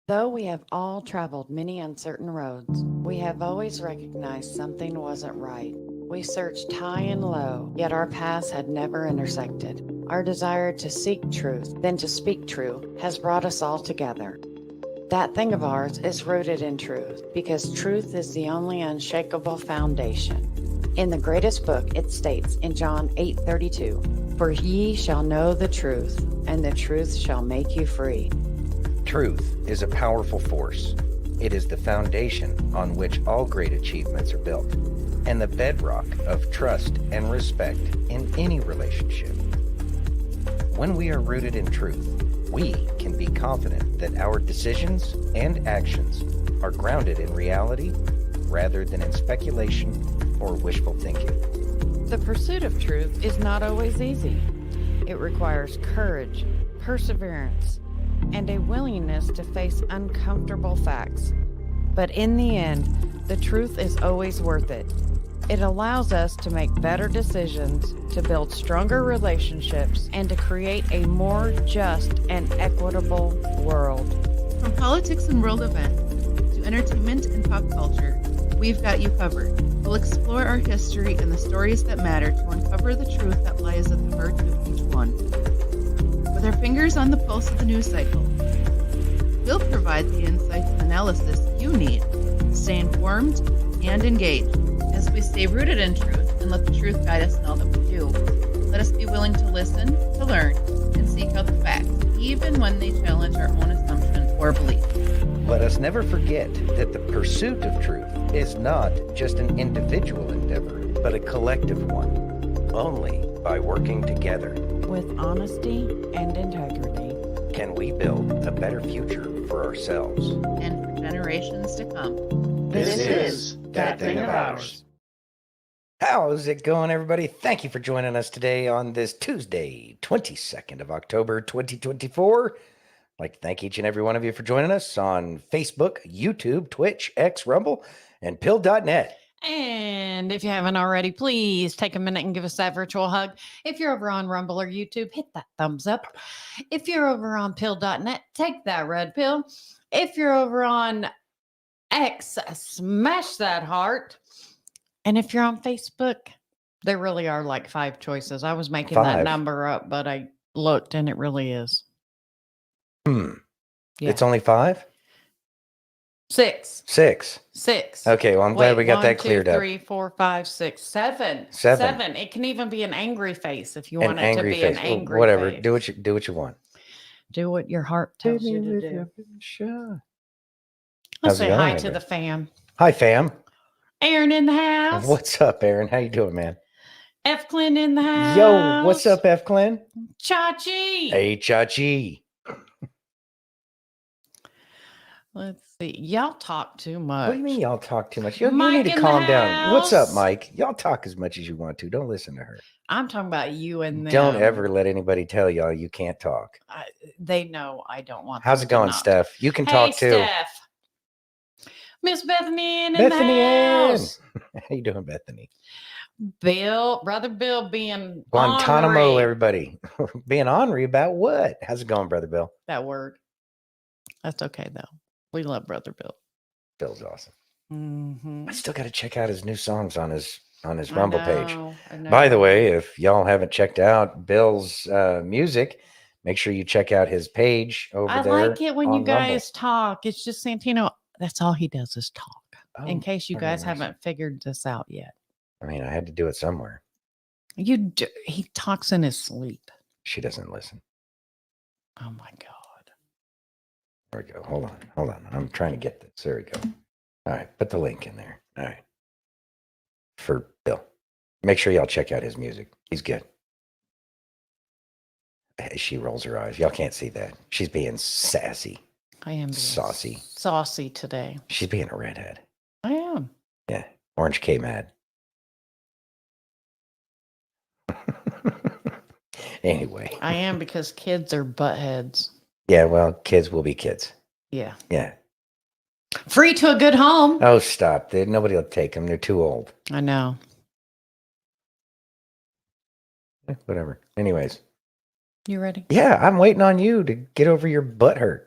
Though we have all traveled many uncertain roads, we have always recognized something wasn't right. We searched high and low, yet our paths had never intersected. Our desire to seek truth, then to speak true, has brought us all together. That thing of ours is rooted in truth, because truth is the only unshakable foundation. In the greatest book, it states in John 8:32, "For ye shall know the truth, and the truth shall make you free." Truth is a powerful force. It is the foundation on which all great achievements are built, and the bedrock of trust and respect in any relationship. When we are rooted in truth, we can be confident that our decisions and actions are grounded in reality rather than in speculation or wishful thinking. The pursuit of truth is not always easy. It requires courage, perseverance, and a willingness to face uncomfortable facts. But in the end, the truth is always worth it. It allows us to make better decisions, to build stronger relationships, and to create a more just and equitable world. From politics and world events to entertainment and pop culture, we've got you covered. We'll explore our history and the stories that matter to uncover the truth that lies at the heart of each one. With our fingers on the pulse of the news cycle, we'll provide the insights and analysis you need to stay informed and engaged. As we stay rooted in truth and let the truth guide us in all that we do, let us be willing to listen, to learn, and seek out the facts, even when they challenge our own assumptions or beliefs. Let us never forget that the pursuit of truth is not just an individual endeavor, but a collective one. Only by working together With honesty and integrity, can we build a better future for ourselves And for generations to come. This is That Thing of Ours. How's it going, everybody? Thank you for joining us today on this Tuesday, 22nd of October, 2024. I'd like to thank each and every one of you for joining us on Facebook, YouTube, Twitch, X, Rumble, and Pill.net. and if you haven't already, please take a minute and give us that virtual hug. If you're over on Rumble or YouTube, hit that thumbs up. If you're over on pill.net, take that red pill. If you're over on X, smash that heart. And if you're on Facebook, there really are like 5 choices. I was making that 5? number up, but I looked and it really is. Yeah. It's only 5? 6. 6. 6. Okay, well, I'm glad we got 1, that 2, cleared up. 3, 4, 5, 6, 7. 7. It can even be an angry face if you An want it to angry be face. an angry Whatever. face. Do what you want. Do what your heart tells you to do. Sure. Let's How's it say going, hi to everybody? the fam. Hi, fam. Aaron in the house. What's up, Aaron? How you doing, man? F. Clint in the house. Yo, what's up, F. Clint? Chachi. Hey, Chachi. Let's see. Y'all talk too much. What do you mean y'all talk too much? You Mike need to in the calm down. What's up, house. Mike? Y'all talk as much as you want to. Don't listen to her. I'm talking about you and them. Don't ever let anybody tell y'all you can't talk. They know I don't want. How's them it to going, not. Steph? You can Hey, talk too. Steph. Miss Bethany in Bethany the Ann. house. How you doing, Bethany? Brother Bill being Guantanamo, ornery. everybody. Being ornery about what? How's it going, Brother Bill? That word. That's okay though. We love Brother Bill. Bill's awesome. Mm-hmm. I still got to check out his new songs on his Rumble page. I know. By the way, if y'all haven't checked out Bill's music, make sure you check out his page over I there. like it when you on Rumble. guys talk. It's just Santino. That's all he does is talk. In Oh, case you I guys remember haven't figured this out yet. I mean, I had to do it somewhere. He talks in his sleep. She doesn't listen. Oh my God. There we go. Hold on. I'm trying to get this. There we go. All right, put the link in there. All right. For Bill. Make sure y'all check out his music. He's good. She rolls her eyes. Y'all can't see that. She's being sassy. I am being Saucy. saucy today. She's being a redhead. I am. Yeah. Orange K mad. Anyway. I am because kids are buttheads. Yeah, well, kids will be kids. Yeah. Yeah. Free to a good home. Oh, stop. Nobody will take them. They're too old. I know. Whatever. Anyways. You ready? Yeah, I'm waiting on you to get over your butt hurt.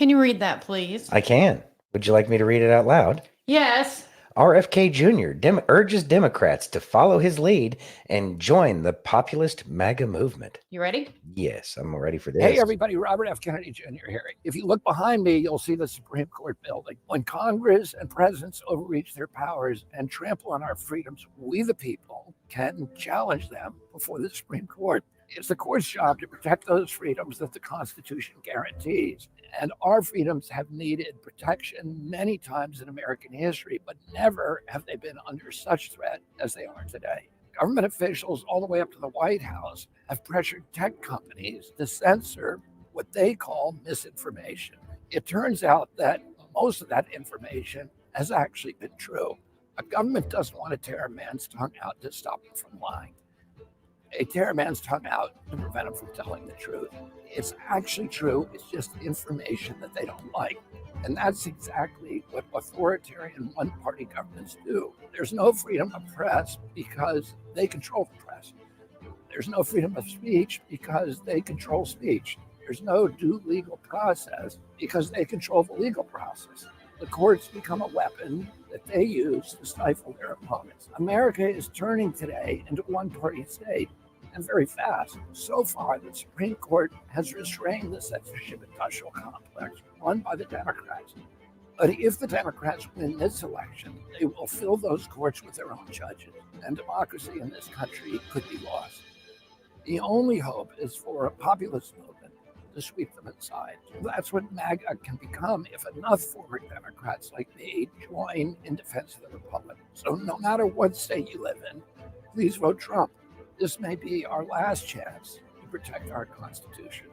Can you read that, please? I can. Would you like me to read it out loud? Yes. RFK Jr. Urges Democrats to follow his lead and join the populist MAGA movement. You ready? Yes, I'm ready for this. Hey, everybody, Robert F. Kennedy Jr. here. If you look behind me, you'll see the Supreme Court building. When Congress and presidents overreach their powers and trample on our freedoms, we, the people, can challenge them before the Supreme Court. It's the court's job to protect those freedoms that the Constitution guarantees. And our freedoms have needed protection many times in American history, but never have they been under such threat as they are today. Government officials all the way up to the White House have pressured tech companies to censor what they call misinformation. It turns out that most of that information has actually been true. A government doesn't want to tear a man's tongue out to stop him from lying. They tear a man's tongue out to prevent him from telling the truth. It's actually true. It's just information that they don't like. And that's exactly what authoritarian one-party governments do. There's no freedom of press because they control the press. There's no freedom of speech because they control speech. There's no due legal process because they control the legal process. The courts become a weapon that they use to stifle their opponents. America is turning today into a one-party state, and very fast. So far, the Supreme Court has restrained the censorship industrial complex run by the Democrats. But if the Democrats win this election, they will fill those courts with their own judges, and democracy in this country could be lost. The only hope is for a populist movement to sweep them aside. That's what MAGA can become if enough former Democrats like me join in defense of the Republic. So no matter what state you live in, please vote Trump. This may be our last chance to protect our Constitution.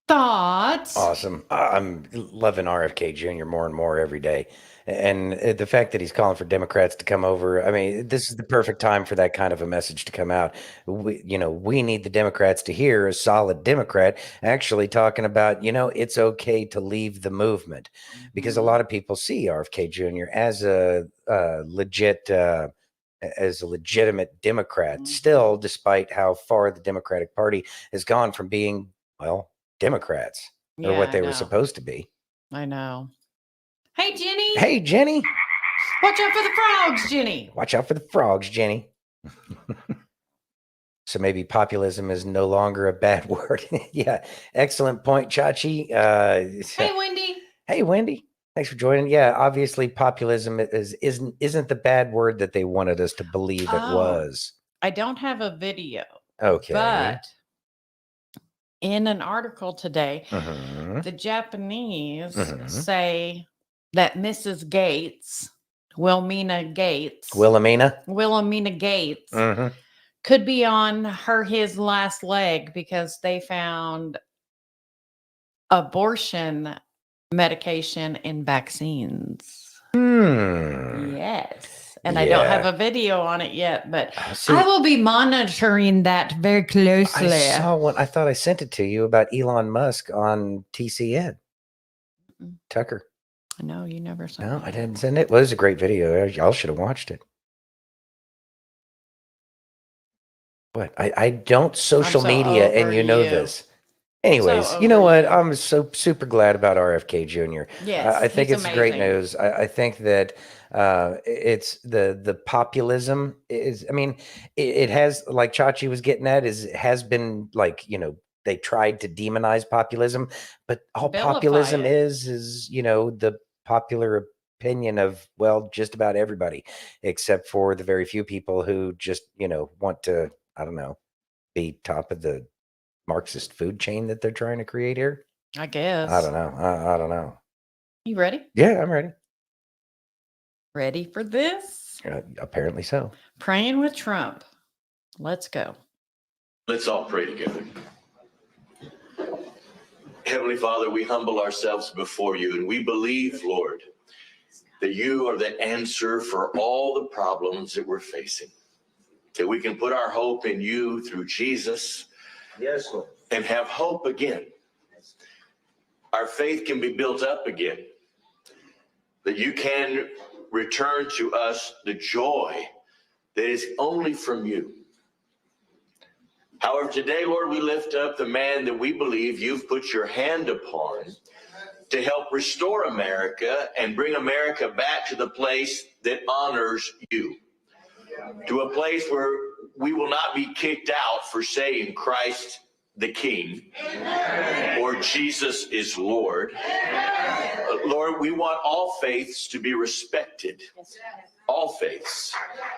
Thoughts? Awesome. I'm loving RFK Jr. more and more every day. And the fact that he's calling for Democrats to come over, I mean, this is the perfect time for that kind of a message to come out. We need the Democrats to hear a solid Democrat actually talking about, it's okay to leave the movement, because a lot of people see RFK Jr. as a legitimate Democrat still, despite how far the Democratic Party has gone from being, Democrats or what they were supposed to be. I know. Hey, Jenny. Hey, Jenny. Watch out for the frogs, Jenny. Watch out for the frogs, Jenny. So maybe populism is no longer a bad word. Yeah. Excellent point, Chachi. Hey, Wendy. Hey, Wendy. Thanks for joining. Yeah. Obviously, populism isn't the bad word that they wanted us to believe it was. I don't have a video. Okay. But in an article today, the Japanese say that Mrs. Gates, Wilhelmina Gates, could be on his last leg because they found abortion medication in vaccines. Yes. And I don't have a video on it yet, but I will be monitoring that very closely. I saw one. I thought I sent it to you about Elon Musk on TCN. Tucker. No, you never saw it. No, I didn't send it. Well, it was a great video. Y'all should have watched it. What? I don't social media, and you know this. Anyways, you know what? I'm so super glad about RFK Jr. Yes, I think it's great news. I think that it's the populism is. I mean, it has, like Chachi was getting at, has been like, they tried to demonize populism, but all populism is the popular opinion of, just about everybody, except for the very few people who just want to, I don't know, be top of the Marxist food chain that they're trying to create here. I guess. I don't know. I don't know. You ready? Yeah, I'm ready. Ready for this? Apparently so. Praying with Trump. Let's go. Let's all pray together. Heavenly Father, we humble ourselves before you, and we believe, Lord, that you are the answer for all the problems that we're facing, that we can put our hope in you through Jesus. Yes, Lord. And have hope again. Our faith can be built up again. That you can return to us the joy that is only from you. However, today, Lord, we lift up the man that we believe you've put your hand upon to help restore America and bring America back to the place that honors you, to a place where we will not be kicked out for saying Christ the King or Jesus is Lord. Lord, we want all faiths to be respected, all faiths.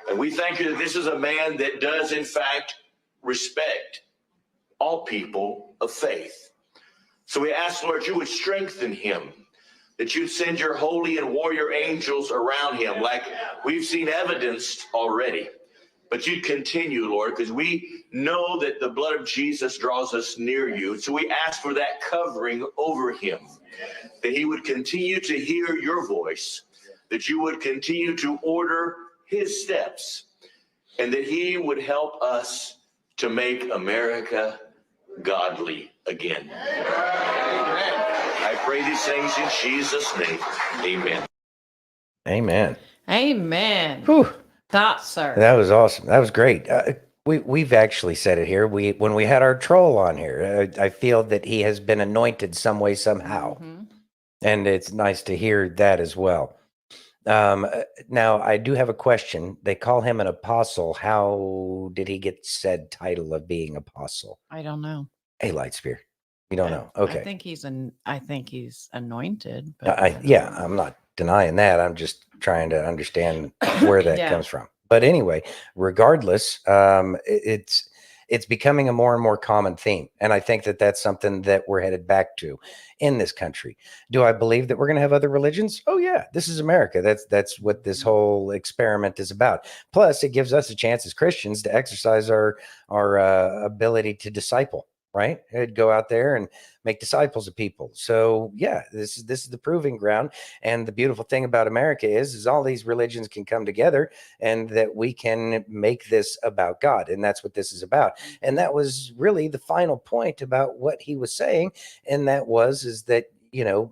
And we thank you that this is a man that does, in fact, respect all people of faith. So we ask, Lord, you would strengthen him, that you'd send your holy and warrior angels around him like we've seen evidenced already. But you'd continue, Lord, because we know that the blood of Jesus draws us near you. So we ask for that covering over him, that he would continue to hear your voice, that you would continue to order his steps, and that he would help us to make America godly again. I pray these things in Jesus' name. Amen. Amen. Amen. Whew. Thoughts, sir. That was awesome. That was great. We've actually said it here. When we had our troll on here, I feel that he has been anointed some way, somehow. Mm-hmm. And it's nice to hear that as well. Now, I do have a question. They call him an apostle. How did he get said title of being apostle? I don't know. Hey, Lightspear. You don't know. Okay. I think he's anointed. But yeah, I'm not denying that. I'm just trying to understand where that comes from. But anyway, regardless, it's becoming a more and more common theme. And I think that that's something that we're headed back to in this country. Do I believe that we're going to have other religions? Oh yeah, this is America. That's what this whole experiment is about. Plus, it gives us a chance as Christians to exercise our ability to disciple. Right? I'd go out there and make disciples of people. So yeah, this is the proving ground. And the beautiful thing about America is all these religions can come together and that we can make this about God. And that's what this is about. And that was really the final point about what he was saying. And that is that,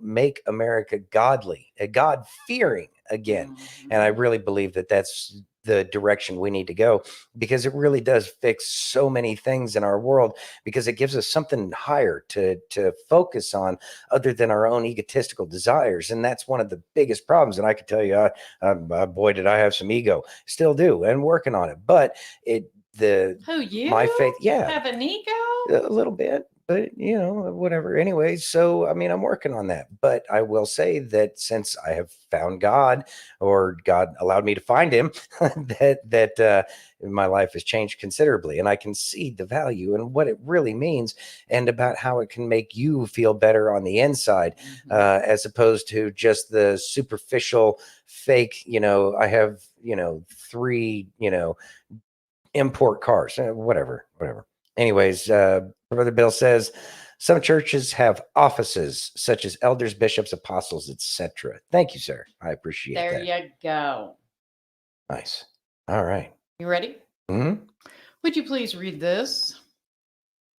make America godly, God-fearing again. Mm-hmm. And I really believe that that's the direction we need to go, because it really does fix so many things in our world, because it gives us something higher to focus on other than our own egotistical desires. And that's one of the biggest problems. And I can tell you, boy, did I have some ego, still do, and working on it. But my faith, have an ego? A little bit. But, whatever. Anyway, so, I'm working on that. But I will say that since I have found God, or God allowed me to find him, that my life has changed considerably. And I can see the value and what it really means, and about how it can make you feel better on the inside, as opposed to just the superficial fake, I have, 3, import cars, whatever. Anyways, Brother Bill says some churches have offices such as elders, bishops, apostles, etc. Thank you, sir. I appreciate that. There you go. Nice. All right. You ready? Mm-hmm. Would you please read this?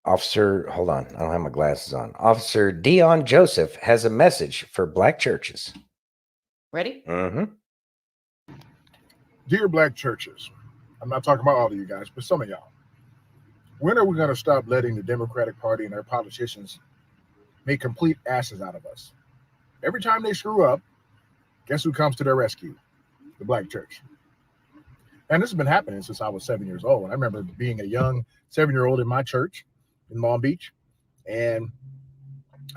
Officer, hold on. I don't have my glasses on. Officer Dion Joseph has a message for Black churches. Ready? Mm-hmm. Dear Black churches, I'm not talking about all of you guys, but some of y'all. When are we going to stop letting the Democratic Party and their politicians make complete asses out of us? Every time they screw up, guess who comes to their rescue? The Black church. And this has been happening since I was 7 years old. I remember being a young 7-year-old in my church in Long Beach. And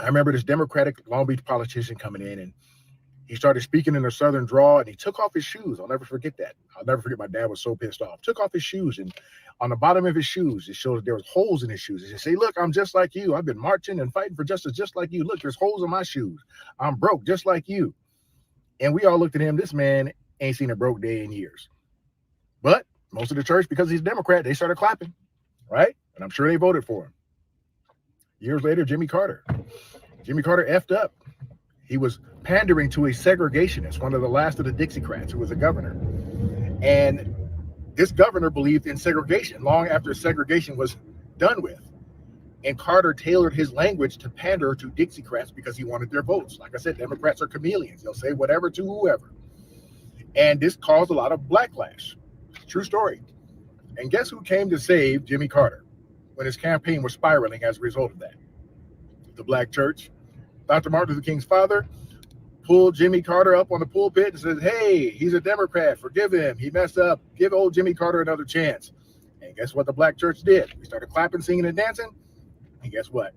I remember this Democratic Long Beach politician coming in, and he started speaking in a Southern drawl, and he took off his shoes. I'll never forget that. I'll never forget, my dad was so pissed off. Took off his shoes, and on the bottom of his shoes, it showed there was holes in his shoes. He said, look, I'm just like you. I've been marching and fighting for justice just like you. Look, there's holes in my shoes. I'm broke just like you. And we all looked at him. This man ain't seen a broke day in years. But most of the church, because he's a Democrat, they started clapping, right? And I'm sure they voted for him. Years later, Jimmy Carter effed up. He was pandering to a segregationist, one of the last of the Dixiecrats, who was a governor. And this governor believed in segregation long after segregation was done with. And Carter tailored his language to pander to Dixiecrats because he wanted their votes. Like I said, Democrats are chameleons. They'll say whatever to whoever. And this caused a lot of backlash. True story. And guess who came to save Jimmy Carter when his campaign was spiraling as a result of that? The black church. Dr. Martin Luther King's father pulled Jimmy Carter up on the pulpit and said, hey, he's a Democrat. Forgive him. He messed up. Give old Jimmy Carter another chance. And guess what the black church did? We started clapping, singing, and dancing. And guess what?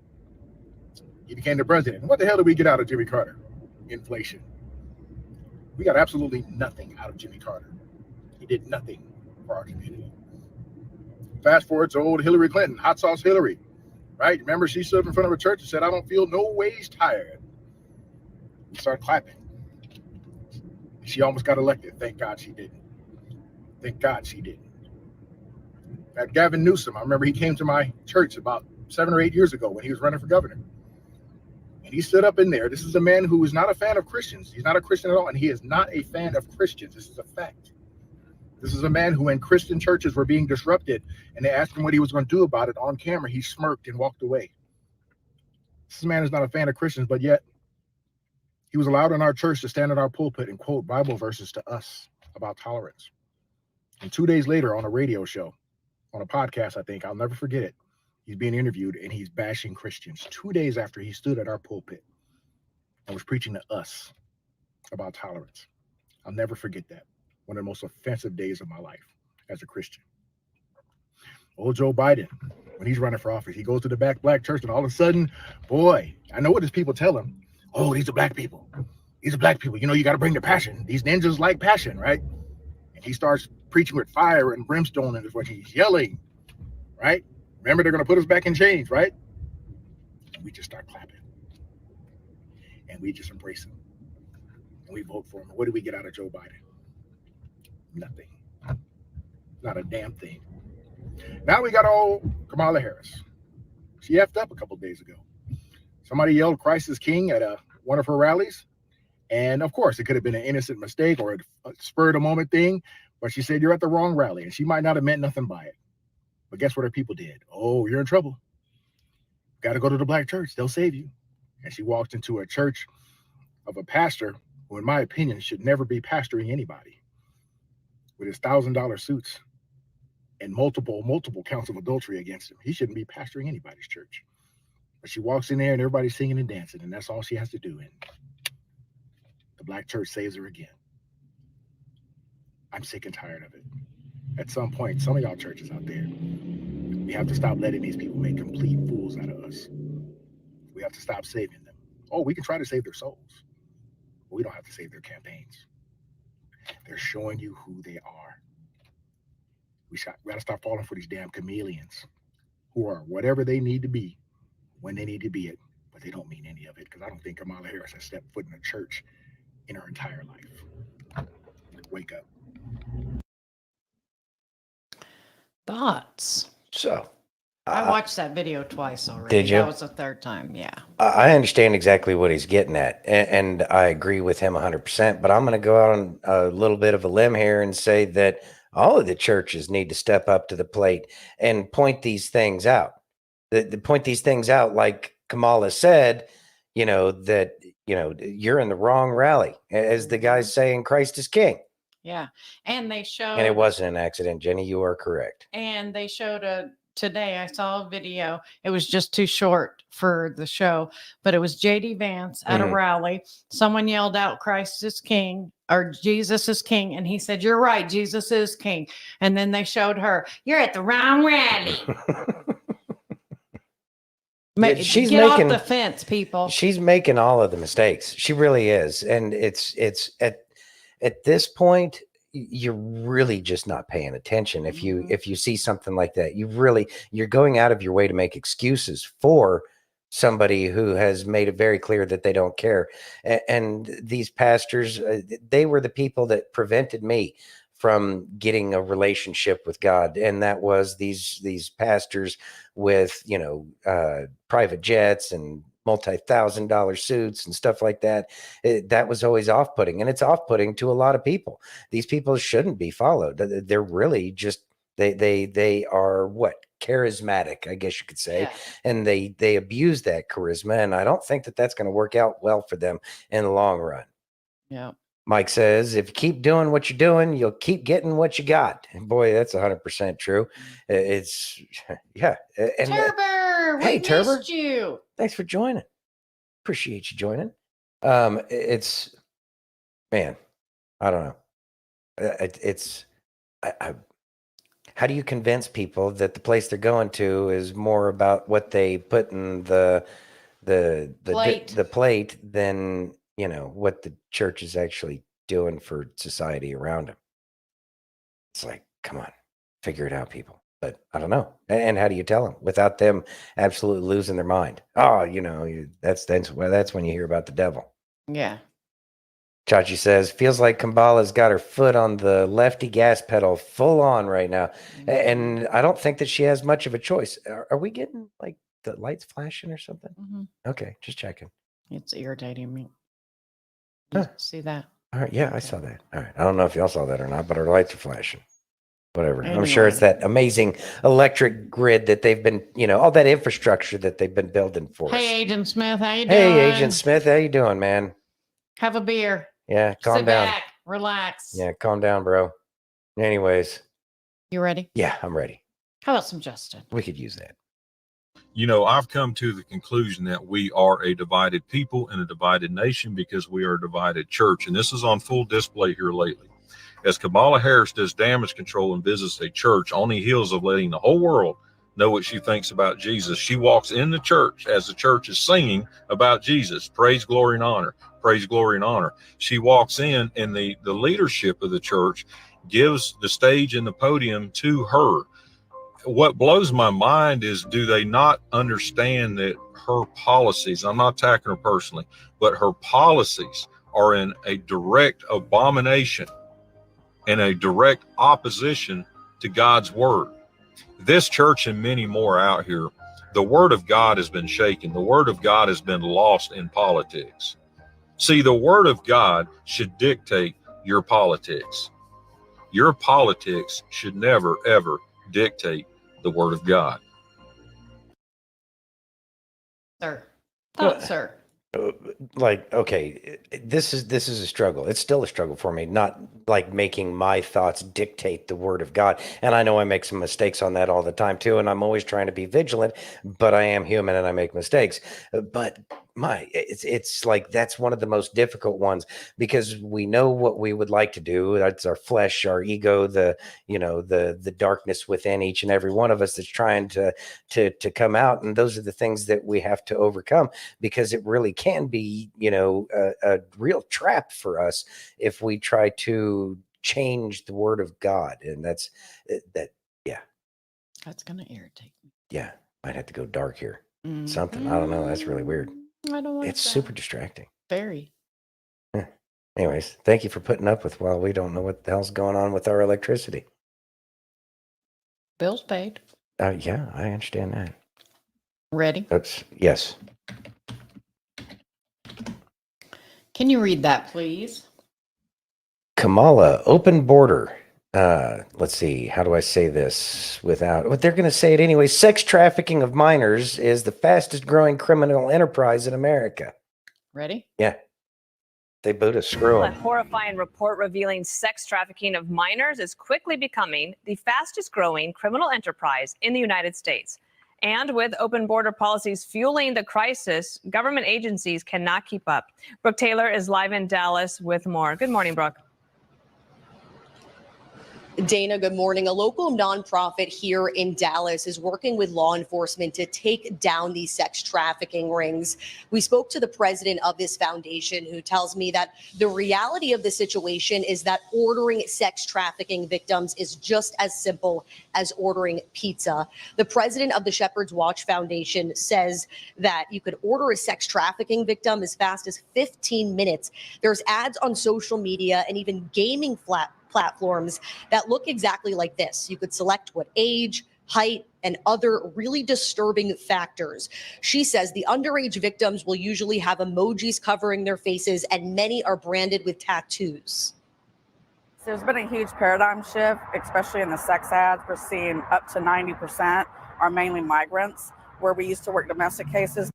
He became the president. And what the hell did we get out of Jimmy Carter? Inflation. We got absolutely nothing out of Jimmy Carter. He did nothing for our community. Fast forward to old Hillary Clinton, hot sauce Hillary, right? Remember, she stood in front of a church and said, I don't feel no ways tired. We started clapping. She almost got elected. Thank God she didn't. Thank God she didn't. That Gavin Newsom, I remember he came to my church about 7 or 8 years ago when he was running for governor. And he stood up in there. This is a man who is not a fan of Christians. He's not a Christian at all, and he is not a fan of Christians. This is a fact. This is a man who, when Christian churches were being disrupted and they asked him what he was going to do about it on camera, he smirked and walked away. This man is not a fan of Christians, but yet he was allowed in our church to stand in our pulpit and quote Bible verses to us about tolerance. And 2 days later on a radio show, on a podcast, I think, I'll never forget it, he's being interviewed and he's bashing Christians 2 days after he stood at our pulpit and was preaching to us about tolerance. I'll never forget that. One of the most offensive days of my life as a Christian. Old Joe Biden, when he's running for office, he goes to the black church and all of a sudden, boy, I know what his people tell him. Oh, these are black people. These are black people. You know, you got to bring the passion. These ninjas like passion, right? And he starts preaching with fire and brimstone in his voice. He's yelling, right? Remember, they're going to put us back in chains, right? And we just start clapping. And we just embrace him. And we vote for him. And what do we get out of Joe Biden? Nothing. Not a damn thing. Now we got old Kamala Harris. She effed up a couple days ago. Somebody yelled Christ is King at one of her rallies. And of course, it could have been an innocent mistake or a spur of the moment thing. But she said, you're at the wrong rally. And she might not have meant nothing by it. But guess what her people did? Oh, you're in trouble. Got to go to the black church. They'll save you. And she walked into a church of a pastor who, in my opinion, should never be pastoring anybody, with his $1,000 suits and multiple counts of adultery against him. He shouldn't be pastoring anybody's church. But she walks in there and everybody's singing and dancing, and that's all she has to do. And the black church saves her again. I'm sick and tired of it. At some point, some of y'all churches out there, we have to stop letting these people make complete fools out of us. We have to stop saving them. Oh, we can try to save their souls, but we don't have to save their campaigns. They're showing you who they are. We got to stop falling for these damn chameleons who are whatever they need to be when they need to be it, but they don't mean any of it, because I don't think Kamala Harris has stepped foot in a church in her entire life. Wake up. Thoughts? So I watched that video twice already. Did you? That was the third time, yeah. I understand exactly what he's getting at, and I agree with him 100%, but I'm going to go out on a little bit of a limb here and say that all of the churches need to step up to the plate and point these things out. Point these things out, like Kamala said, that you're in the wrong rally, as the guy's saying Christ is King. Yeah. And they showed, And it wasn't an accident, Jenny. You are correct. and they showed today I saw a video. It was just too short for the show, but it was JD Vance at a rally. Someone yelled out Christ is King, or Jesus is King, and he said, you're right, Jesus is King. And then they showed her, you're at the wrong rally. She's Get making off the fence, people. She's making all of the mistakes. She really is. And it's at this point, you're really just not paying attention. If you see something like that, you're going out of your way to make excuses for somebody who has made it very clear that they don't care. And these pastors, they were the people that prevented me from getting a relationship with God. And that was these pastors with, private jets and multi-$1,000 suits and stuff like that. That was always off-putting, and it's off-putting to a lot of people. These people shouldn't be followed. They're really just, they are what? Charismatic, I guess you could say. Yeah. And they abuse that charisma. And I don't think that that's going to work out well for them in the long run. Yeah. Mike says, if you keep doing what you're doing, you'll keep getting what you got. And boy, that's 100% true. It's, yeah. And Turber, hey, we Turber. missed you. Thanks for joining. Appreciate you joining. It's, man, I don't know. How do you convince people that the place they're going to is more about what they put in the plate than, you know, what the church is actually doing for society around them? It's like, come on, figure it out, people. But I don't know. And how do you tell them without them absolutely losing their mind? Oh, you know, that's when you hear about the devil. Yeah. Chachi says, feels like Kambala's got her foot on the lefty gas pedal full on right now. And I don't think that she has much of a choice. Are we getting like the lights flashing or something? Mm-hmm. Okay, just checking. It's irritating me. You see that? All right, yeah, okay. I saw that. All right, I don't know if y'all saw that or not, but our lights are flashing. Whatever. Anyway. I'm sure it's that amazing electric grid that they've been, you know, all that infrastructure that they've been building for us. Hey, Agent Smith, how you doing? Hey, Agent Smith, how you doing, man? Have a beer. Yeah, calm Sit down. Back, relax. Yeah, calm down, bro. Anyways. You ready? Yeah, I'm ready. How about some Justin? We could use that. You know, I've come to the conclusion that we are a divided people and a divided nation because we are a divided church. And this is on full display here lately. As Kamala Harris does damage control and visits a church on the heels of letting the whole world know what she thinks about Jesus, she walks in the church as the church is singing about Jesus. Praise, glory, and honor. Praise, glory, and honor. She walks in and the leadership of the church gives the stage and the podium to her. What blows my mind is, do they not understand that her policies, I'm not attacking her personally, but her policies are in a direct abomination and a direct opposition to God's word. This church and many more out here, the word of God has been shaken. The word of God has been lost in politics. See, the word of God should dictate your politics. Your politics should never, ever dictate the word of God. Sir. Sir. Like, okay, this is a struggle. It's still a struggle for me, not like making my thoughts dictate the word of God. And I know I make some mistakes on that all the time too, and I'm always trying to be vigilant, but I am human and I make mistakes. But it's like that's one of the most difficult ones, because we know what we would like to do. That's our flesh, our ego, the darkness within each and every one of us that's trying to come out. And those are the things that we have to overcome, because it really can be, a real trap for us if we try to change the word of God. And that's going to irritate me. Yeah. Might have to go dark here. Something. I don't know. That's really weird. I don't want It's super distracting. Very. Anyways, thank you for putting up with while we don't know what the hell's going on with our electricity. Bills paid. Yeah, I understand that. Ready? Yes. Can you read that, please? Kamala, open border. Let's see. How do I say this without? Well, they're going to say it anyway. Sex trafficking of minors is the fastest growing criminal enterprise in America. Ready? Yeah. They boot a screw. A horrifying report revealing sex trafficking of minors is quickly becoming the fastest growing criminal enterprise in the United States. And with open border policies fueling the crisis, government agencies cannot keep up. Brooke Taylor is live in Dallas with more. Good morning, Brooke. Dana, good morning. A local nonprofit here in Dallas is working with law enforcement to take down these sex trafficking rings. We spoke to the president of this foundation, who tells me that the reality of the situation is that ordering sex trafficking victims is just as simple as ordering pizza. The president of the Shepherd's Watch Foundation says that you could order a sex trafficking victim as fast as 15 minutes. There's ads on social media and even gaming platforms that look exactly like this. You could select what age, height, and other really disturbing factors. She says the underage victims will usually have emojis covering their faces, and many are branded with tattoos. There's been a huge paradigm shift, especially in the sex ads. We're seeing up to 90% are mainly migrants, where we used to work domestic cases.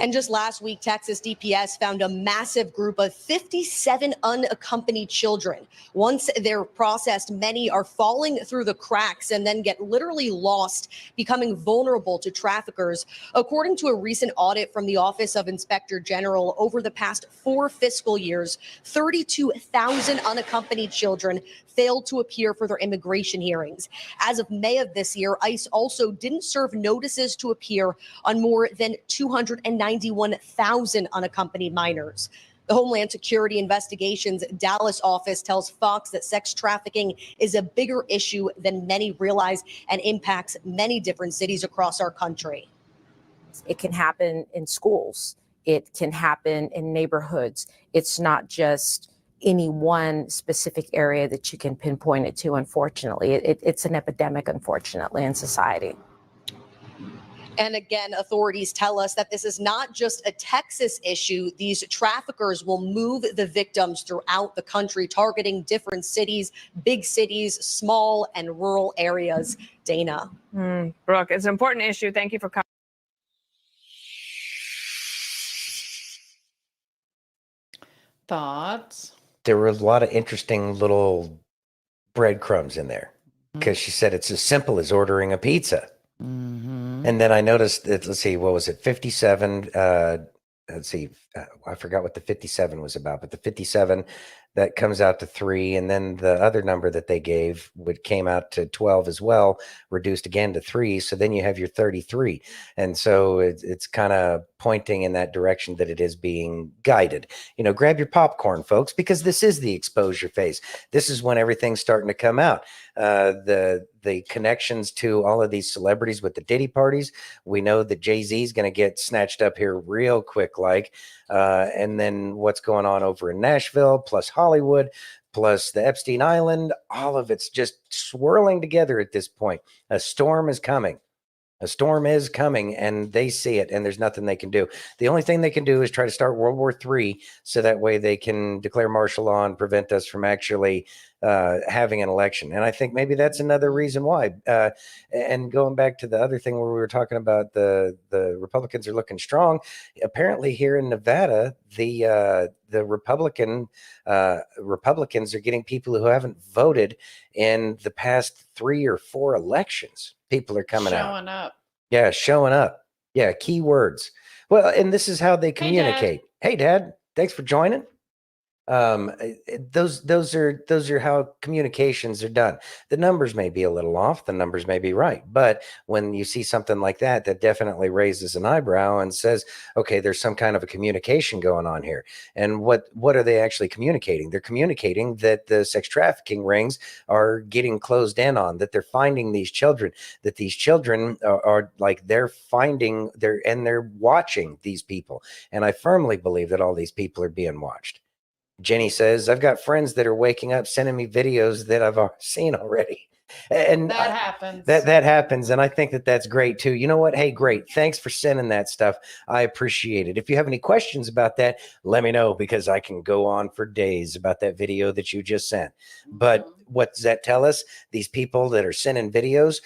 And just last week, Texas DPS found a massive group of 57 unaccompanied children. Once they're processed, many are falling through the cracks and then get literally lost, becoming vulnerable to traffickers. According to a recent audit from the Office of Inspector General, over the past 4 fiscal years, 32,000 unaccompanied children failed to appear for their immigration hearings. As of May of this year, ICE also didn't serve notices to appear on more than 291,000 unaccompanied minors. The Homeland Security Investigations Dallas office tells Fox that sex trafficking is a bigger issue than many realize and impacts many different cities across our country. It can happen in schools. It can happen in neighborhoods. It's not just any one specific area that you can pinpoint it to, unfortunately. It's an epidemic, unfortunately, in society. And again, authorities tell us that this is not just a Texas issue. These traffickers will move the victims throughout the country, targeting different cities, big cities, small and rural areas. Dana. Brooke, it's an important issue. Thank you for coming. Thoughts? There were a lot of interesting little breadcrumbs in there because she said it's as simple as ordering a pizza. And then I noticed that, let's see, what was it? 57. Let's see. I forgot what the 57 was about, but the 57 that comes out to 3. And then the other number that they gave came out to 12 as well, reduced again to 3. So then you have your 33. And so it's kind of pointing in that direction that it is being guided. You know, grab your popcorn, folks, because this is the exposure phase. This is when everything's starting to come out. The connections to all of these celebrities with the Diddy parties. We know that Jay-Z is going to get snatched up here real quick, and then what's going on over in Nashville, plus Hollywood, plus the Epstein Island, all of it's just swirling together at this point. A storm is coming. A storm is coming, and they see it, and there's nothing they can do. The only thing they can do is try to start World War III, so that way they can declare martial law and prevent us from actually having an election. And I think maybe that's another reason why. And going back to the other thing where we were talking about the Republicans are looking strong. Apparently here in Nevada, the Republicans are getting people who haven't voted in the past 3 or 4 elections. People are coming out. Showing up. Yeah, showing up. Yeah, key words. Well, and this is how they communicate. Hey, Dad, thanks for joining. Those are how communications are done. The numbers may be a little off, the numbers may be right, but when you see something like that, that definitely raises an eyebrow and says, okay, there's some kind of a communication going on here. And what are they actually communicating? They're communicating that the sex trafficking rings are getting closed in on, that they're finding these children, that these children are like they're watching these people. And I firmly believe that all these people are being watched. Jenny says, I've got friends that are waking up, sending me videos that I've seen already. And that happens. That happens. And I think that that's great too. You know what? Hey, great. Thanks for sending that stuff. I appreciate it. If you have any questions about that, let me know, because I can go on for days about that video that you just sent. But what does that tell us? These people that are sending videos,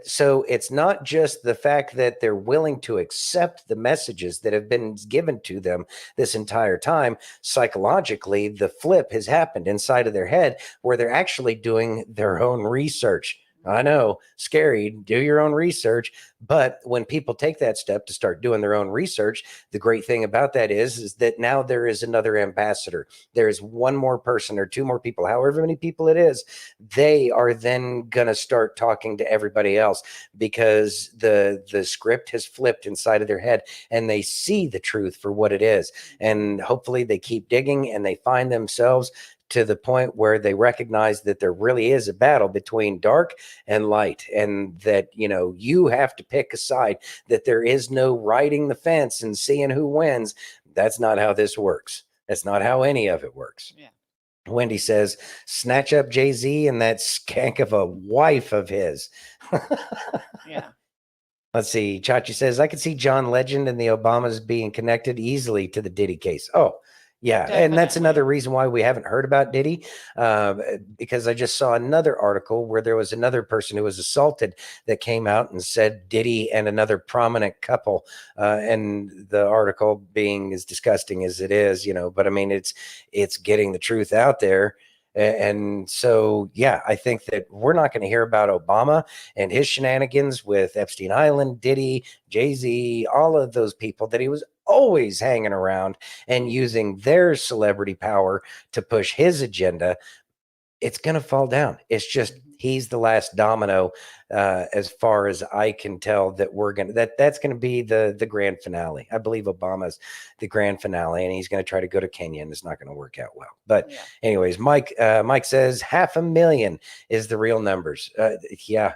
so it's not just the fact that they're willing to accept the messages that have been given to them this entire time. Psychologically, the flip has happened inside of their head where they're actually doing their own research. I know, scary, do your own research. But when people take that step to start doing their own research, the great thing about that is that now there is another ambassador. There is one more person or 2 more people, however many people it is. They are then going to start talking to everybody else, because the script has flipped inside of their head and they see the truth for what it is. And hopefully they keep digging and they find themselves to the point where they recognize that there really is a battle between dark and light, and that, you know, you have to pick a side, that there is no riding the fence and seeing who wins. That's not how this works. That's not how any of it works. Yeah. Wendy says, snatch up Jay-Z and that skank of a wife of his. Yeah. Let's see. Chachi says, I could see John Legend and the Obamas being connected easily to the Diddy case. Oh, Yeah, and that's Definitely. another reason why we haven't heard about Diddy, because I just saw another article where there was another person who was assaulted that came out and said Diddy and another prominent couple, and the article being as disgusting as it is, but I mean it's getting the truth out there. And so, yeah, I think that we're not going to hear about Obama and his shenanigans with Epstein Island, Diddy, Jay-Z, all of those people that he was always hanging around and using their celebrity power to push his agenda. It's going to fall down. It's just he's the last domino, as far as I can tell. That's going to be the grand finale. I believe Obama's the grand finale, and he's going to try to go to Kenya, and it's not going to work out well. But anyways, Mike says 500,000 is the real numbers. Yeah.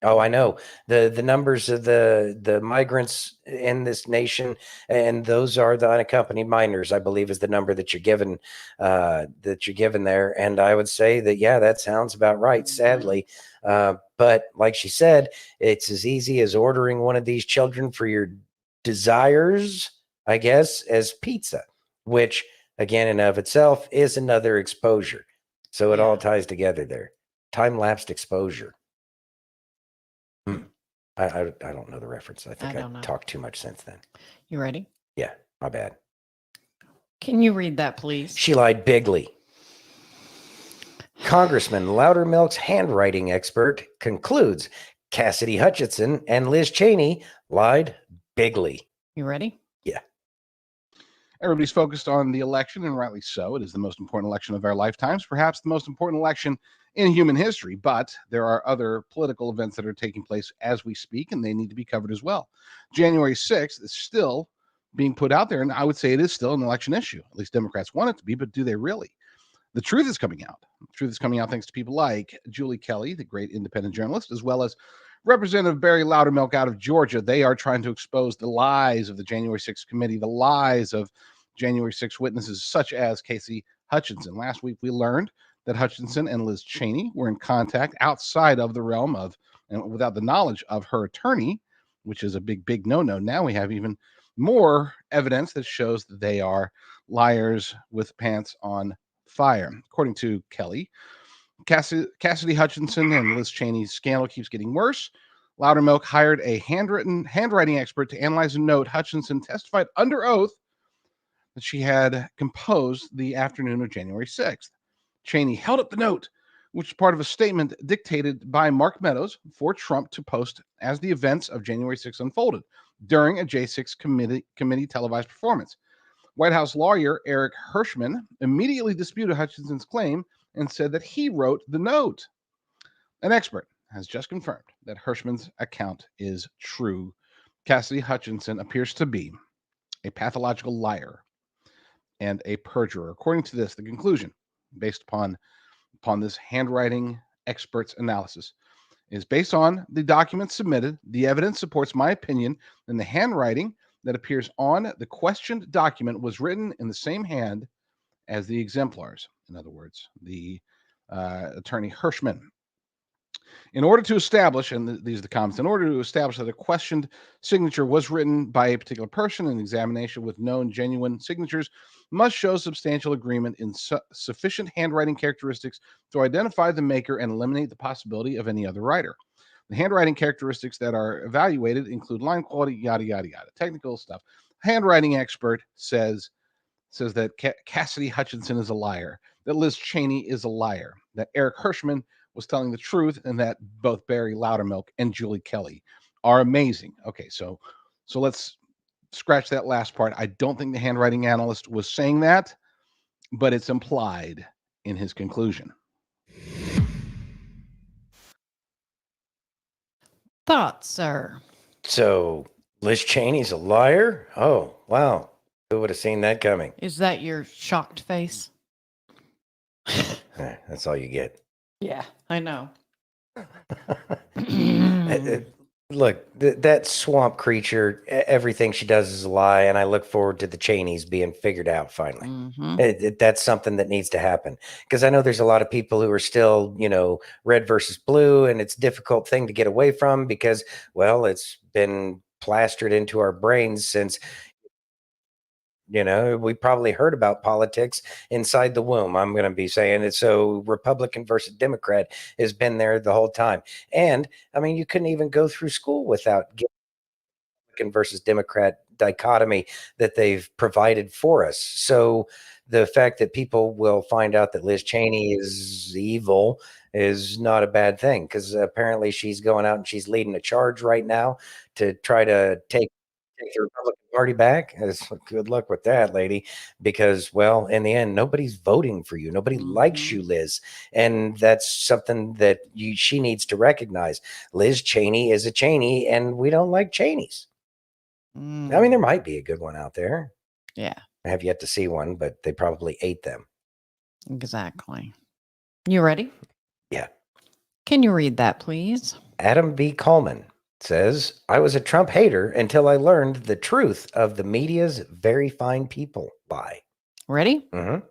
Oh, I know the numbers of the migrants in this nation, and those are the unaccompanied minors, I believe, is the number that you're given there. And I would say that, yeah, that sounds about right, sadly. But like she said, it's as easy as ordering one of these children for your desires, I guess, as pizza, which again in of itself is another exposure. So it all ties together there. Time-lapsed exposure. I don't know the reference. I think I talked too much since then. You ready? Yeah, my bad. Can you read that, please? She lied bigly. Congressman Loudermilk's handwriting expert concludes Cassidy Hutchinson and Liz Cheney lied bigly. You ready? Yeah. Everybody's focused on the election, and rightly so. It is the most important election of our lifetimes, perhaps the most important election in human history. But there are other political events that are taking place as we speak, and they need to be covered as well. January 6th is still being put out there, and I would say it is still an election issue. At least Democrats want it to be, but do they really? The truth is coming out. The truth is coming out thanks to people like Julie Kelly, the great independent journalist, as well as Representative Barry Loudermilk out of Georgia. They are trying to expose the lies of the January 6th committee, the lies of January 6th witnesses such as Casey Hutchinson. Last week, we learned that Hutchinson and Liz Cheney were in contact outside of the realm of, and without the knowledge of her attorney, which is a big, big no-no. Now we have even more evidence that shows that they are liars with pants on fire. According to Kelly, Cassidy Hutchinson and Liz Cheney's scandal keeps getting worse. Loudermilk hired a handwriting expert to analyze a note Hutchinson testified under oath that she had composed the afternoon of January 6th. Cheney held up the note, which is part of a statement dictated by Mark Meadows for Trump to post as the events of January 6th unfolded during a J6 committee televised performance. White House lawyer Eric Hirschman immediately disputed Hutchinson's claim and said that he wrote the note. An expert has just confirmed that Hirschman's account is true. Cassidy Hutchinson appears to be a pathological liar and a perjurer. According to this, the conclusion, based upon this handwriting expert's analysis, is based on the documents submitted. The evidence supports my opinion, and the handwriting that appears on the questioned document was written in the same hand as the exemplars. In other words, the attorney Hirschman. In order to establish, and these are the comments, in order to establish that a questioned signature was written by a particular person, an examination with known genuine signatures must show substantial agreement in sufficient handwriting characteristics to identify the maker and eliminate the possibility of any other writer. The handwriting characteristics that are evaluated include line quality, yada, yada, yada, technical stuff. Handwriting expert says that Cassidy Hutchinson is a liar, that Liz Cheney is a liar, that Eric Hirschman was telling the truth, and that both Barry Loudermilk and Julie Kelly are amazing. Okay, so let's scratch that last part. I don't think the handwriting analyst was saying that, but it's implied in his conclusion. Thoughts, sir? So Liz Cheney's a liar? Oh, wow. Who would have seen that coming? Is that your shocked face? That's all you get. Yeah, I know. Look, that swamp creature, everything she does is a lie, and I look forward to the Cheneys being figured out finally. Mm-hmm. That's something that needs to happen, because I know there's a lot of people who are still, red versus blue, and it's a difficult thing to get away from because, well, it's been plastered into our brains since You know, we probably heard about politics inside the womb. I'm going to be saying it. So Republican versus Democrat has been there the whole time. And I mean, you couldn't even go through school without getting Republican versus Democrat dichotomy that they've provided for us. So the fact that people will find out that Liz Cheney is evil is not a bad thing, because apparently she's going out and she's leading a charge right now to try to take the Republican Party back. Good luck with that, lady, because, well, in the end, nobody's voting for you. Nobody likes you, Liz. And that's something that she needs to recognize. Liz Cheney is a Cheney, and we don't like Cheneys. I mean, there might be a good one out there. Yeah, I have yet to see one, but they probably ate them. exactly. You ready? Yeah. Can you read that, please? Adam B. Coleman says, I was a Trump hater until I learned the truth of the media's very fine people lie. Ready? Mm-hmm.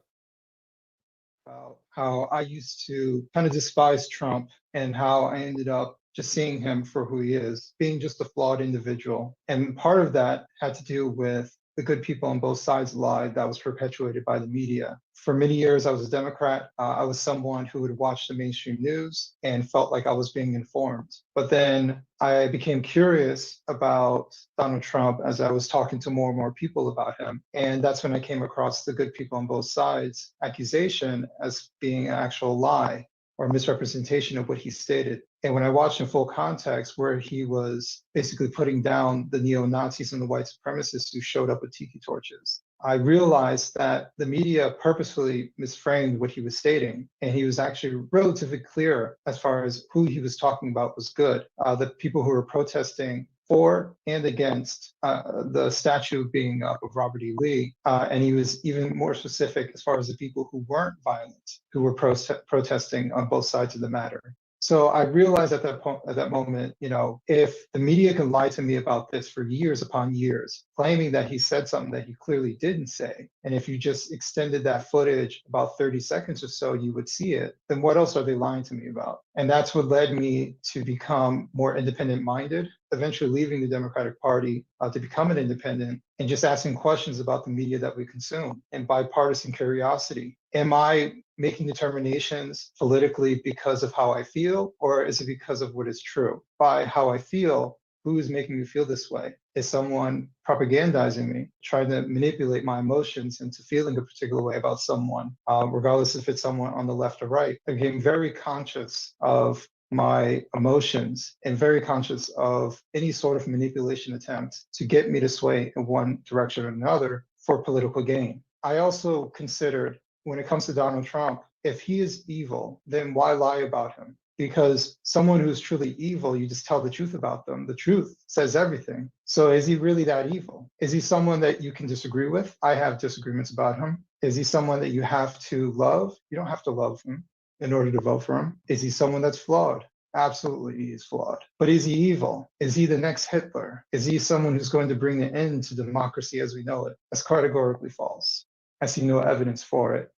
How I used to kind of despise Trump and how I ended up just seeing him for who he is, being just a flawed individual. And part of that had to do with the good people on both sides lie that was perpetuated by the media. For many years, I was a Democrat. I was someone who would watch the mainstream news and felt like I was being informed. But then I became curious about Donald Trump as I was talking to more and more people about him. And that's when I came across the good people on both sides accusation as being an actual lie or misrepresentation of what he stated. And when I watched in full context, where he was basically putting down the neo-Nazis and the white supremacists who showed up with tiki torches, I realized that the media purposefully misframed what he was stating. And he was actually relatively clear as far as who he was talking about was good. The people who were protesting for and against the statue being up of Robert E. Lee. And he was even more specific as far as the people who weren't violent, who were protesting on both sides of the matter. So I realized at that moment, you know, if the media can lie to me about this for years upon years, claiming that he said something that he clearly didn't say, and if you just extended that footage about 30 seconds or so, you would see it, then what else are they lying to me about? And that's what led me to become more independent minded, eventually leaving the Democratic Party to become an independent and just asking questions about the media that we consume and bipartisan curiosity. Am I making determinations politically because of how I feel, or is it because of what is true? By how I feel, who is making me feel this way? Is someone propagandizing me, trying to manipulate my emotions into feeling a particular way about someone, regardless if it's someone on the left or right? I became very conscious of my emotions and very conscious of any sort of manipulation attempt to get me to sway in one direction or another for political gain. I also considered, when it comes to Donald Trump, if he is evil, then why lie about him? Because someone who's truly evil, you just tell the truth about them. The truth says everything. So is he really that evil? Is he someone that you can disagree with? I have disagreements about him. Is he someone that you have to love? You don't have to love him in order to vote for him. Is he someone that's flawed? Absolutely, he is flawed. But is he evil? Is he the next Hitler? Is he someone who's going to bring an end to democracy as we know it? That's categorically false. I see no evidence for it.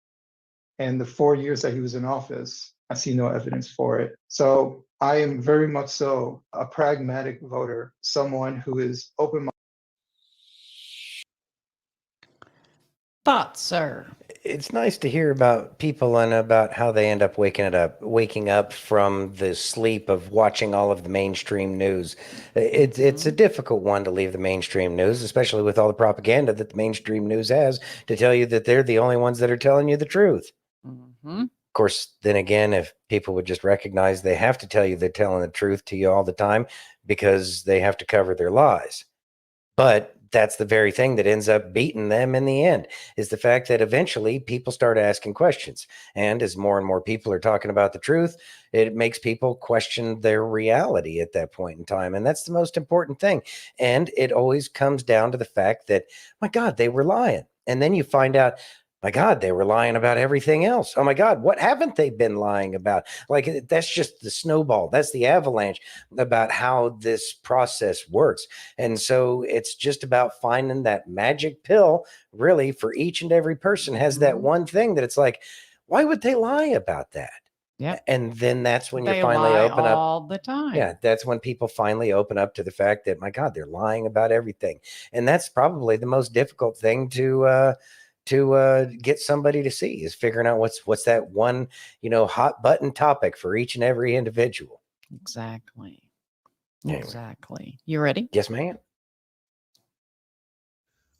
And the 4 years that he was in office, I see no evidence for it. So I am very much so a pragmatic voter, someone who is open-minded. Thoughts, sir? It's nice to hear about people and about how they end up waking up from the sleep of watching all of the mainstream news. It's a difficult one to leave the mainstream news, especially with all the propaganda that the mainstream news has to tell you that they're the only ones that are telling you the truth. Mm-hmm. Of course, then again, if people would just recognize they have to tell you they're telling the truth to you all the time because they have to cover their lies. But that's the very thing that ends up beating them in the end, is the fact that eventually people start asking questions. And as more and more people are talking about the truth, it makes people question their reality at that point in time. And that's the most important thing. And it always comes down to the fact that, my God, they were lying. And then you find out, my God, they were lying about everything else. Oh my God, what haven't they been lying about? Like, that's just the snowball. That's the avalanche about how this process works. And so it's just about finding that magic pill, really, for each and every person has that one thing that it's like, why would they lie about that? Yep. And then that's when They you finally lie open up. all the time. Yeah, that's when people finally open up to the fact that, my God, they're lying about everything. And that's probably the most difficult thing to get somebody to see, is figuring out what's that one, hot button topic for each and every individual. Exactly. Anyway. Exactly. You ready? Yes, ma'am.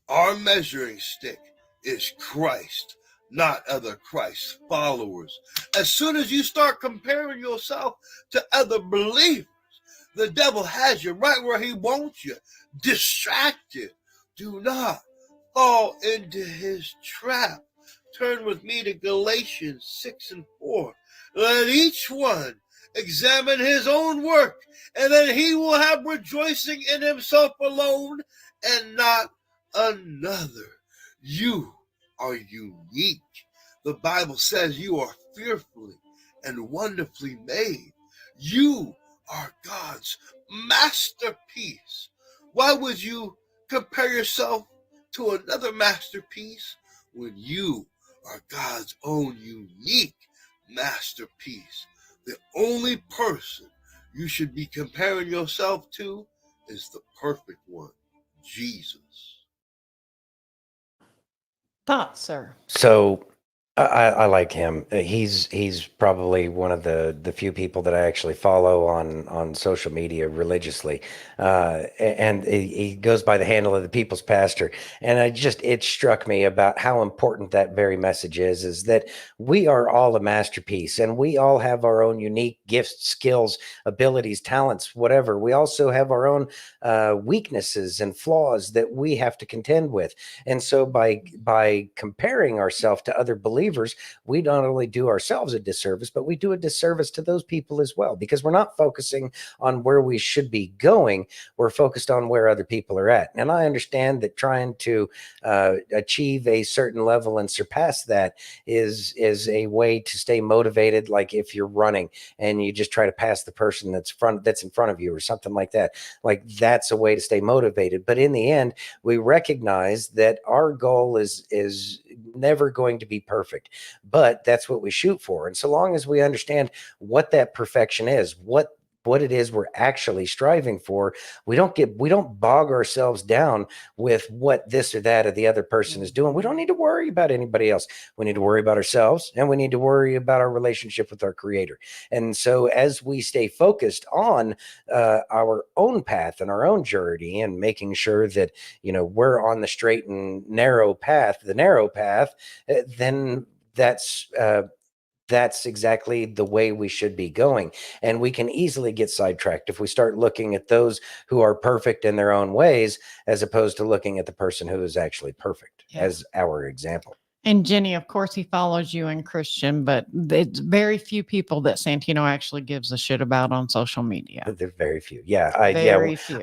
Our measuring stick is Christ, not other Christ followers. As soon as you start comparing yourself to other believers, the devil has you right where he wants you, distracted. Do not fall into his trap. Turn with me to Galatians 6:4. Let each one examine his own work, and then he will have rejoicing in himself alone and not another. You are unique. The Bible says you are fearfully and wonderfully made. You are God's masterpiece. Why would you compare yourself to another masterpiece when you are God's own unique masterpiece? The only person you should be comparing yourself to is the perfect one, Jesus. Thoughts, sir? So I like him. He's probably one of the few people that I actually follow on social media religiously, and he goes by the handle of the People's Pastor. And it struck me about how important that very message is that we are all a masterpiece, and we all have our own unique gifts, skills, abilities, talents, whatever. We also have our own weaknesses and flaws that we have to contend with. And so by comparing ourselves to other believers, we not only do ourselves a disservice, but we do a disservice to those people as well, because we're not focusing on where we should be going. We're focused on where other people are at. And I understand that trying to achieve a certain level and surpass that is a way to stay motivated. Like if you're running and you just try to pass the person that's in front of you or something like that, like that's a way to stay motivated. But in the end, we recognize that our goal is never going to be perfect, but that's what we shoot for. And so long as we understand what that perfection is, what it is we're actually striving for, we don't bog ourselves down with what this or that or the other person is doing. We don't need to worry about anybody else. We need to worry about ourselves, and we need to worry about our relationship with our Creator. And so as we stay focused on our own path and our own journey, and making sure that we're on the straight and narrow path, then that's exactly the way we should be going. And we can easily get sidetracked if we start looking at those who are perfect in their own ways, as opposed to looking at the person who is actually perfect as our example. And Jenny, of course, he follows you in Christian, but it's very few people that Santino actually gives a shit about on social media. They're very few. Few.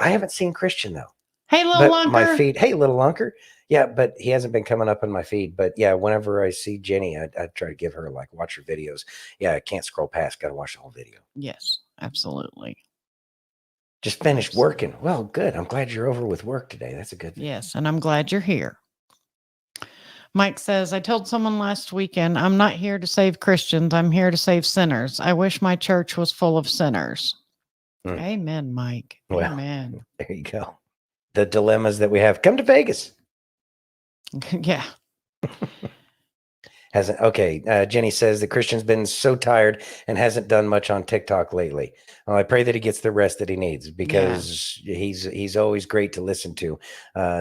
I haven't seen Christian though. Hey, little lunker. My feed. Hey, little lunker. Yeah, but he hasn't been coming up in my feed. But yeah, whenever I see Jenny, I try to give her watch her videos. Yeah, I can't scroll past. Got to watch the whole video. Yes, absolutely. Just finished working. Well, good. I'm glad you're over with work today. That's a good thing. Yes, and I'm glad you're here. Mike says, I told someone last weekend, I'm not here to save Christians. I'm here to save sinners. I wish my church was full of sinners. Amen, Mike. Well, amen. There you go. The dilemmas that we have. Come to Vegas. Yeah. Jenny says the Christian's been so tired and hasn't done much on TikTok lately. Well, I pray that he gets the rest that he needs, because he's always great to listen to.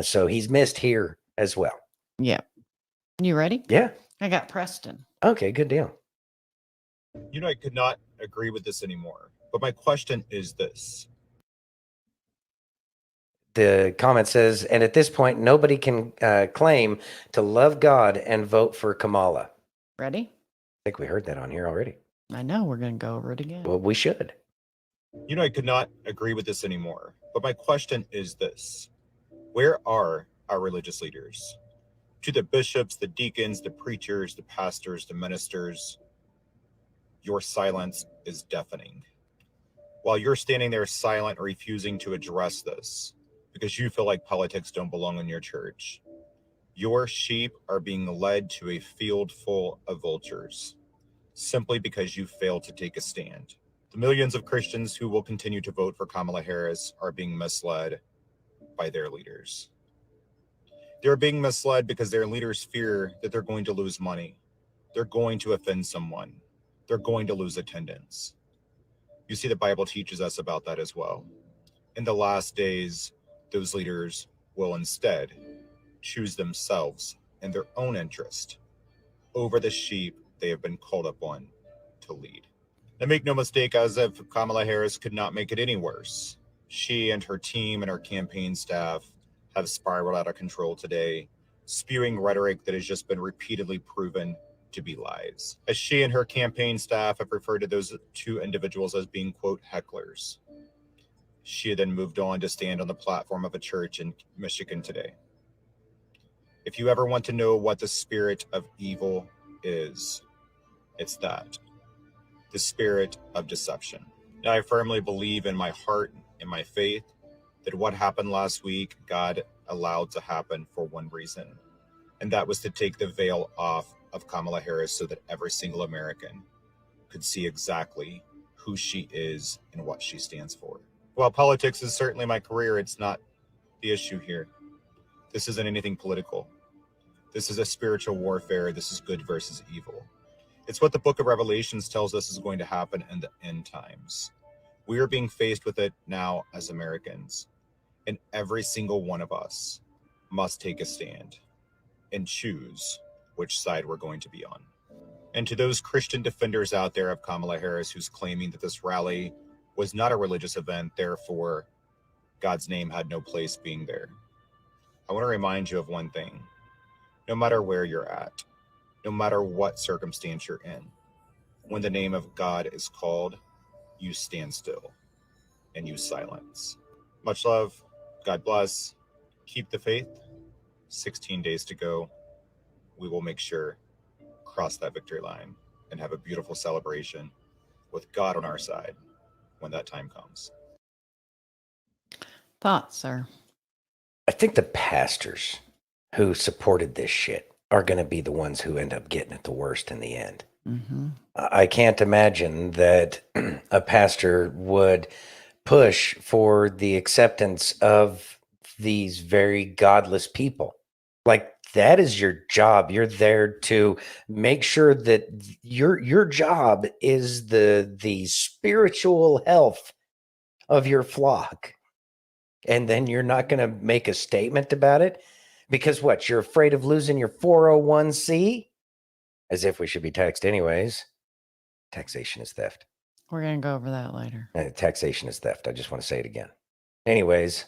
So he's missed here as well. Yeah. You ready? Yeah. I got Preston. Okay, good deal. I could not agree with this anymore. But my question is this. The comment says, and at this point, nobody can claim to love God and vote for Kamala. Ready? I think we heard that on here already. I know. We're going to go over it again. Well, we should. I could not agree with this anymore. But my question is this. Where are our religious leaders? To the bishops, the deacons, the preachers, the pastors, the ministers, your silence is deafening. While you're standing there silent, refusing to address this, because you feel like politics don't belong in your church, your sheep are being led to a field full of vultures. simply because you failed to take a stand. The millions of Christians who will continue to vote for Kamala Harris are being misled by their leaders. They're being misled because their leaders fear that they're going to lose money. They're going to offend someone. They're going to lose attendance. You see, the Bible teaches us about that as well. In the last days, those leaders will instead choose themselves and their own interest over the sheep they have been called upon to lead. Now, make no mistake, as if Kamala Harris could not make it any worse. She and her team and her campaign staff have spiraled out of control today, spewing rhetoric that has just been repeatedly proven to be lies. As she and her campaign staff have referred to those two individuals as being, quote, hecklers. She then moved on to stand on the platform of a church in Michigan today. If you ever want to know what the spirit of evil is, it's that. The spirit of deception. Now, I firmly believe in my heart, in my faith, that what happened last week, God allowed to happen for one reason. And that was to take the veil off of Kamala Harris so that every single American could see exactly who she is and what she stands for. While politics is certainly my career, it's not the issue here. This isn't anything political. This is a spiritual warfare. This is good versus evil. It's what the book of Revelations tells us is going to happen in the end times. We are being faced with it now as Americans, and every single one of us must take a stand and choose which side we're going to be on. And to those Christian defenders out there of Kamala Harris who's claiming that this rally was not a religious event, therefore God's name had no place being there, I want to remind you of one thing. No matter where you're at, no matter what circumstance you're in, when the name of God is called, you stand still and use silence. Much love. God bless. Keep the faith. 16 days to go. We will make sure cross that victory line and have a beautiful celebration with God on our side when that time comes. Thoughts, sir? I think the pastors who supported this shit are going to be the ones who end up getting it the worst in the end. Mm-hmm. I can't imagine that a pastor would push for the acceptance of these very godless people. Like, that is your job. You're there to make sure that your job is the spiritual health of your flock. And then you're not going to make a statement about it because what? You're afraid of losing your 401c? As if we should be taxed anyways. Taxation is theft. We're going to go over that later. Taxation is theft. I just want to say it again. Anyways,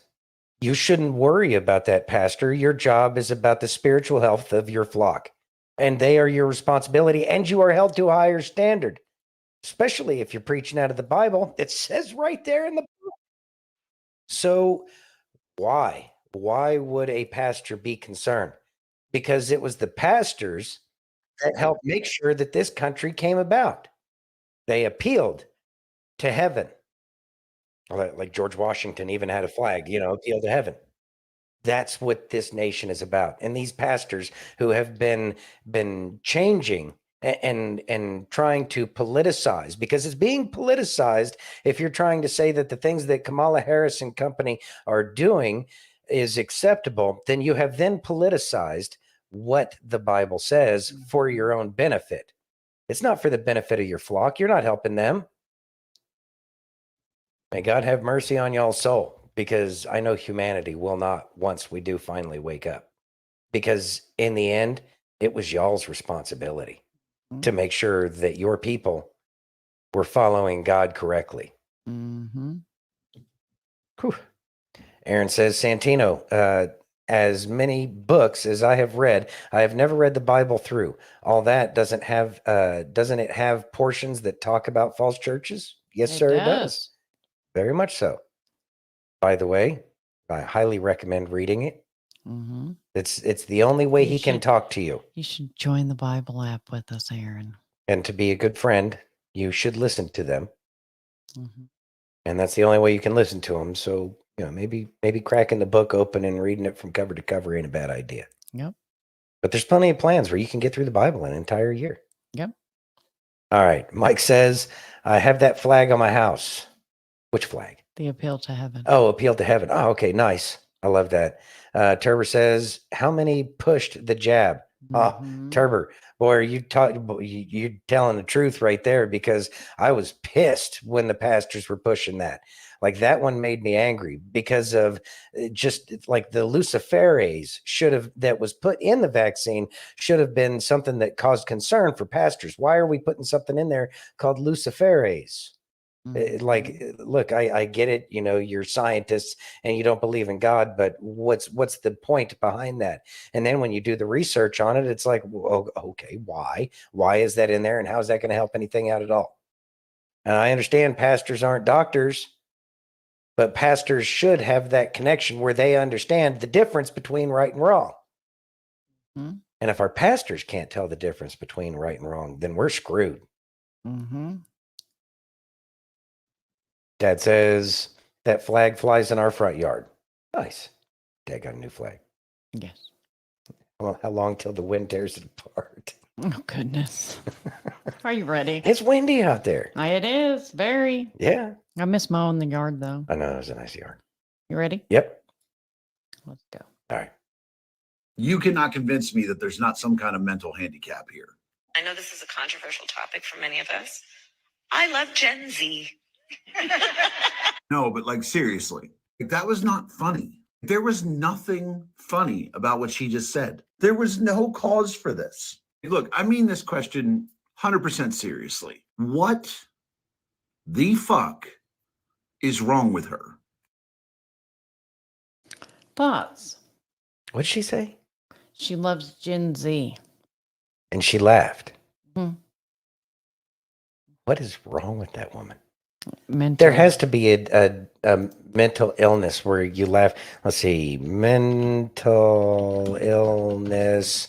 you shouldn't worry about that, pastor. Your job is about the spiritual health of your flock. And they are your responsibility, and you are held to a higher standard, especially if you're preaching out of the Bible. It says right there in the book. So why? Why would a pastor be concerned? Because it was the pastors that helped make sure that this country came about. They appealed to heaven. Like George Washington even had a flag, appeal to heaven. That's what this nation is about. And these pastors who have been changing and trying to politicize, because it's being politicized if you're trying to say that the things that Kamala Harris and company are doing is acceptable, then you have then politicized what the Bible says for your own benefit. It's not for the benefit of your flock. You're not helping them. May God have mercy on y'all's soul, because I know humanity will not once we do finally wake up. Because in the end, it was y'all's responsibility to make sure that your people were following God correctly. Mm-hmm. Whew. Aaron says, Santino, as many books as I have read, I have never read the Bible through. All that doesn't it have portions that talk about false churches? Yes, sir, it does. Very much so. By the way, I highly recommend reading it. Mm-hmm. It's the only way he can talk to you. You should join the Bible app with us, Aaron. And to be a good friend, you should listen to them. Mm-hmm. And that's the only way you can listen to them. So, maybe cracking the book open and reading it from cover to cover ain't a bad idea. Yep. But there's plenty of plans where you can get through the Bible in an entire year. Yep. All right. Mike says, I have that flag on my house. Which flag? The appeal to heaven. Oh, appeal to heaven. Oh, okay. Nice. I love that. Turber says, how many pushed the jab? Oh, Turber, boy, you're telling the truth right there, because I was pissed when the pastors were pushing that. Like, that one made me angry because of just like the luciferase that was put in the vaccine should have been something that caused concern for pastors. Why are we putting something in there called luciferase? Like, look, I get it. You know, you're scientists and you don't believe in God, but what's the point behind that? And then when you do the research on it, it's like, well, okay, why is that in there? And how is that going to help anything out at all? And I understand pastors aren't doctors, but pastors should have that connection where they understand the difference between right and wrong. And if our pastors can't tell the difference between right and wrong, then we're screwed. Dad says that flag flies in our front yard. Nice. Dad got a new flag. Yes. Well, how long till the wind tears it apart? Oh, goodness. Are you ready? It's windy out there. It is. Very. Yeah. I miss mowing the yard, though. I know. It was a nice yard. You ready? Yep. Let's go. All right. You cannot convince me that there's not some kind of mental handicap here. I know this is a controversial topic for many of us. I love Gen Z. No, but like, seriously, that was not funny. There was nothing funny about what she just said. There was no cause for this. Look, I mean this question 100% seriously. What the fuck is wrong with her? Thoughts? What'd she say? She loves Gen Z. And she laughed. What is wrong with that woman? There has to be a mental illness where you laugh. Let's see. Mental illness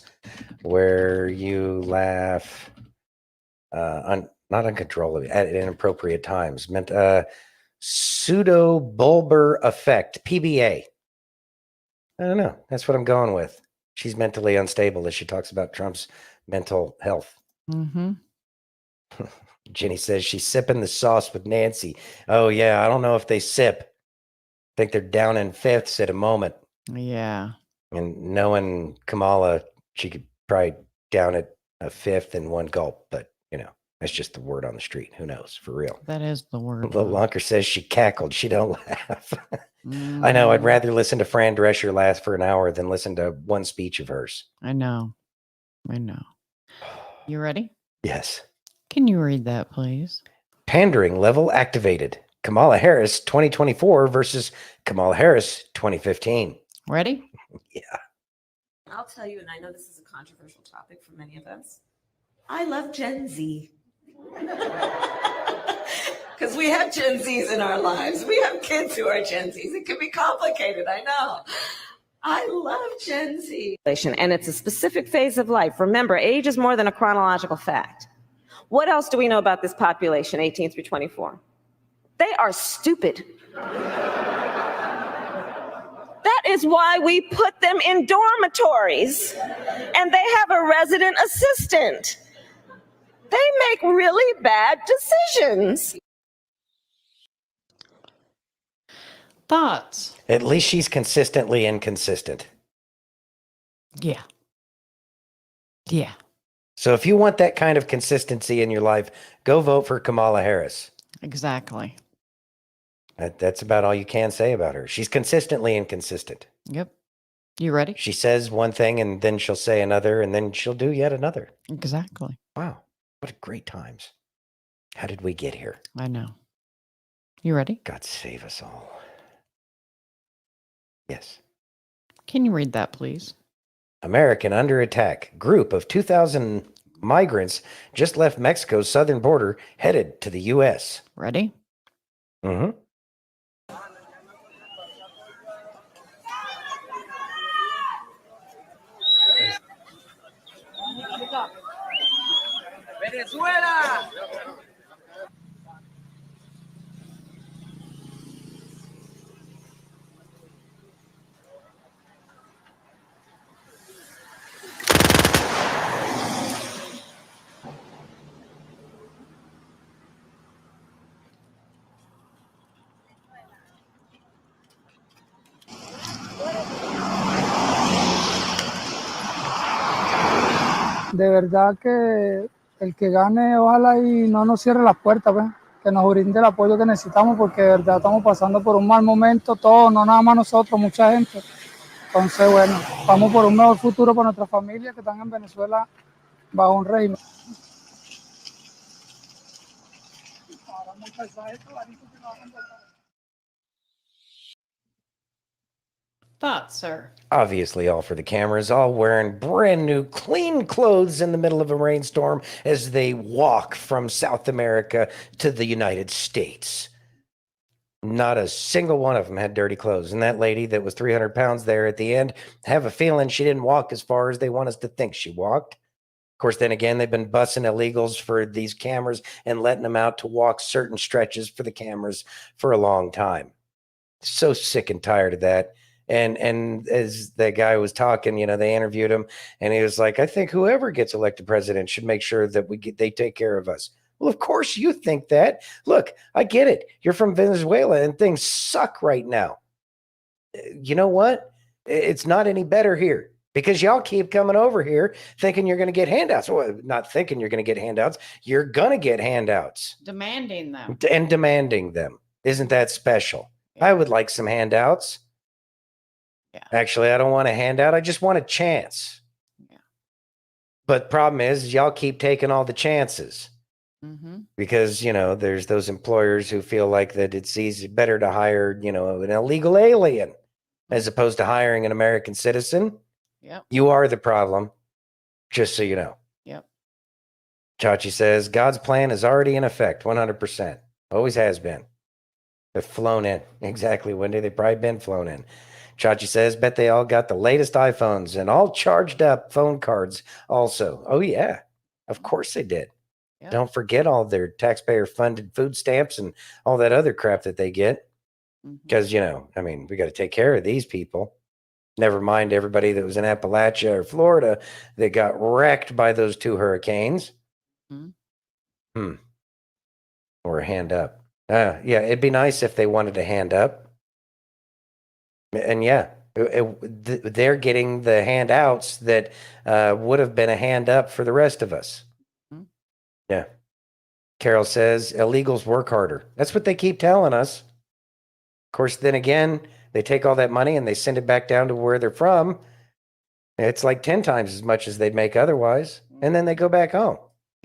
where you laugh not uncontrollably at inappropriate times. Pseudobulbar effect, PBA. I don't know. That's what I'm going with. She's mentally unstable as she talks about Trump's mental health. Jenny says she's sipping the sauce with Nancy. Oh, yeah. I don't know if they sip. I think they're down in fifths at a moment. Yeah. And knowing Kamala, she could probably down at a fifth in one gulp. But, you know, that's just the word on the street. Who knows? For real. That is the word. Little Lunker says she cackled. She don't laugh. I know. I'd rather listen to Fran Drescher laugh for an hour than listen to one speech of hers. I know. You ready? Yes. Can you read that, please? Pandering level activated. Kamala Harris 2024 versus Kamala Harris 2015. Ready? Yeah. I'll tell you, and I know this is a controversial topic for many of us. I love Gen Z. Because we have Gen Zs in our lives. We have kids who are Gen Zs. It can be complicated, I know. I love Gen Z. And it's a specific phase of life. Remember, age is more than a chronological fact. What else do we know about this population, 18 through 24? They are stupid. That is why we put them in dormitories and they have a resident assistant. They make really bad decisions. Thoughts? At least she's consistently inconsistent. Yeah. So if you want that kind of consistency in your life, go vote for Kamala Harris. Exactly. That's about all you can say about her. She's consistently inconsistent. Yep. You ready? She says one thing and then she'll say another and then she'll do yet another. Exactly. Wow. What great times. How did we get here? I know. You ready? God save us all. Yes. Can you read that, please? American under attack. Group of 2,000 migrants just left Mexico's southern border, headed to the U.S. Ready? Mm-hmm. Venezuela. De verdad que el que gane, ojalá y no nos cierre las puertas, pues, que nos brinde el apoyo que necesitamos, porque de verdad estamos pasando por un mal momento, todos, no nada más nosotros, mucha gente. Entonces, bueno, vamos por un mejor futuro para nuestras familias que están en Venezuela bajo un régimen. Thoughts, sir? Obviously, all for the cameras, all wearing brand new, clean clothes in the middle of a rainstorm as they walk from South America to the United States. Not a single one of them had dirty clothes. And that lady that was 300 pounds there at the end, I have a feeling she didn't walk as far as they want us to think she walked. Of course, then again, they've been bussing illegals for these cameras and letting them out to walk certain stretches for the cameras for a long time. So sick and tired of that. And as that guy was talking, they interviewed him, and he was like, I think whoever gets elected president should make sure that they take care of us. Well, of course you think that. Look, I get it. You're from Venezuela and things suck right now. You know what? It's not any better here because y'all keep coming over here thinking you're going to get handouts. Well, not thinking you're going to get handouts. You're going to get handouts. Demanding them. And demanding them. Isn't that special? I would like some handouts. Yeah. Actually, I don't want a handout. I just want a chance. Yeah. But problem is, y'all keep taking all the chances. Mm-hmm. Because, there's those employers who feel like that it's better to hire, an illegal alien as opposed to hiring an American citizen. Yep. You are the problem, just so you know. Yep. Chachi says, God's plan is already in effect, 100%. Always has been. They've flown in. Exactly, Wendy. They've probably been flown in. Chachi says, bet they all got the latest iPhones and all charged up phone cards also. Oh, yeah. Of course they did. Yep. Don't forget all their taxpayer-funded food stamps and all that other crap that they get. Because, we got to take care of these people. Never mind everybody that was in Appalachia or Florida that got wrecked by those 2 hurricanes. Or a hand up. Yeah, it'd be nice if they wanted a hand up. And yeah, they're getting the handouts that would have been a hand up for the rest of us. Yeah. Carol says, illegals work harder. That's what they keep telling us. Of course, then again, they take all that money and they send it back down to where they're from. It's like 10 times as much as they'd make otherwise. And then they go back home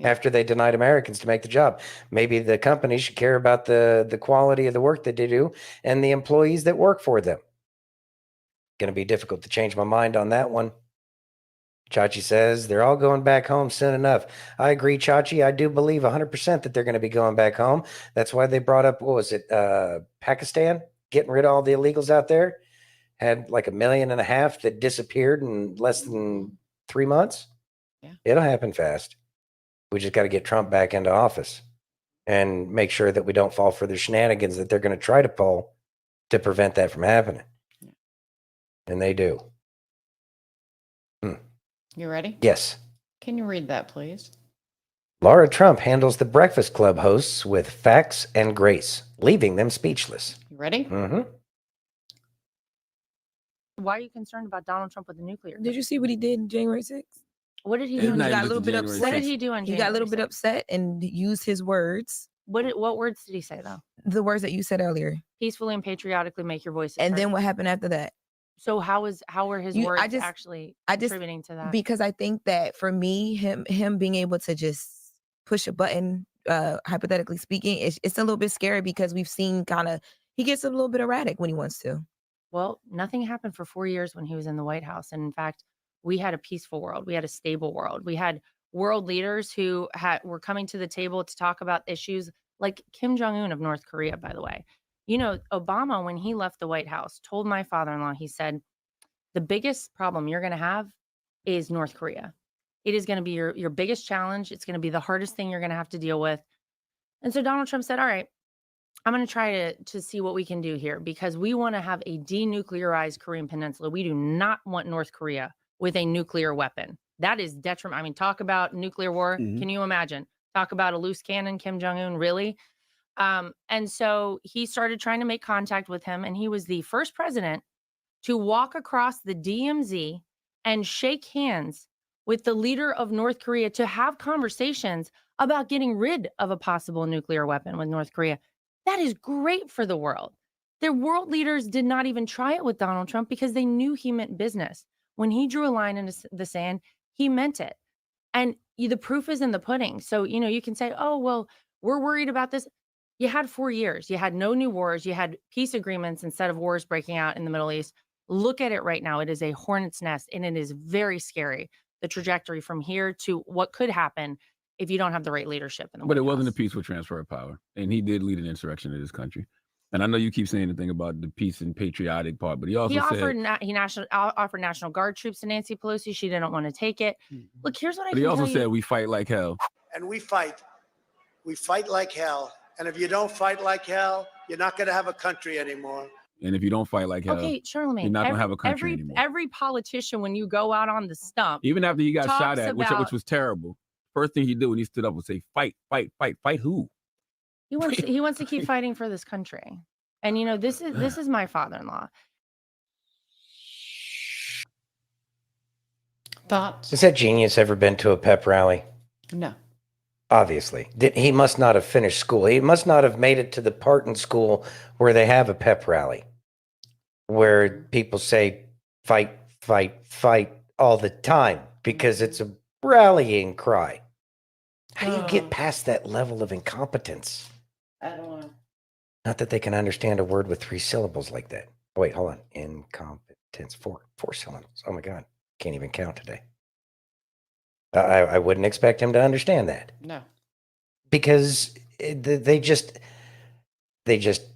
after they denied Americans to make the job. Maybe the company should care about the quality of the work that they do and the employees that work for them. Going to be difficult to change my mind on that one. Chachi says they're all going back home soon enough. I agree, Chachi. I do believe 100% that they're going to be going back home. That's why they brought up, what was it, Pakistan? Getting rid of all the illegals out there. Had like 1.5 million that disappeared in less than 3 months. Yeah. It'll happen fast. We just got to get Trump back into office and make sure that we don't fall for the shenanigans that they're going to try to pull to prevent that from happening. Yeah. And they do. You ready? Yes. Can you read that, please? Laura Trump handles the Breakfast Club hosts with facts and grace, leaving them speechless. You ready? Mm-hmm. Why are you concerned about Donald Trump with the nuclear? Did you see what he did in January 6th? What did he He do? got a little bit upset. What did he do on He got a little bit upset and used his words. What words did he say, though? The words that you said earlier. Peacefully and patriotically make your voices And heard. then what happened after that? So how were his words actually contributing to that? Because I think that for me, him being able to just push a button, hypothetically speaking, it's a little bit scary because we've seen he gets a little bit erratic when he wants to. Well, nothing happened for 4 years when he was in the White House. And in fact, we had a peaceful world. We had a stable world. We had world leaders who were coming to the table to talk about issues like Kim Jong-un of North Korea, by the way. Obama, when he left the White House, told my father-in-law, he said, the biggest problem you're going to have is North Korea. It is going to be your biggest challenge. It's going to be the hardest thing you're going to have to deal with. And so Donald Trump said, all right, I'm going to try to see what we can do here because we want to have a denuclearized Korean Peninsula. We do not want North Korea with a nuclear weapon. That is detrimental. I mean, talk about nuclear war. Mm-hmm. Can you imagine? Talk about a loose cannon, Kim Jong-un, really? And so he started trying to make contact with him, and he was the first president to walk across the DMZ and shake hands with the leader of North Korea to have conversations about getting rid of a possible nuclear weapon with North Korea. That is great for the world. The world leaders did not even try it with Donald Trump because they knew he meant business. When he drew a line in the sand, he meant it. And the proof is in the pudding. So, you can say, oh, well, we're worried about this. You had 4 years. You had no new wars. You had peace agreements instead of wars breaking out in the Middle East. Look at it right now. It is a hornet's nest, and it is very scary, the trajectory from here to what could happen if you don't have the right leadership in the But White it wasn't a House. peaceful transfer of power. And he did lead an insurrection in this country. And I know you keep saying the thing about the peace and patriotic part, but he also offered said offered National Guard troops to Nancy Pelosi. She didn't want to take it. Look, here's what I but can he also tell said you. we fight like hell. And we fight like hell. And if you don't fight like hell, you're not going to have a country anymore. And if you don't fight like hell, Okay, Charlemagne, you're not going to have a country anymore. every politician, when you go out on the stump, Even after he got shot talks at, which about- was terrible, first thing he did when he stood up was say, fight, fight, fight, fight who? he wants to keep fighting for this country. And this is my father-in-law. Thoughts? Has that genius ever been to a pep rally? No. Obviously. He must not have finished school. He must not have made it to the part in school where they have a pep rally, where people say fight, fight, fight all the time because it's a rallying cry. How do you get past that level of incompetence? I don't know. Not that they can understand a word with 3 syllables like that. Oh, wait, hold on. Incompetence, 4 syllables. Oh my God. Can't even count today. I wouldn't expect him to understand that. No. Because they just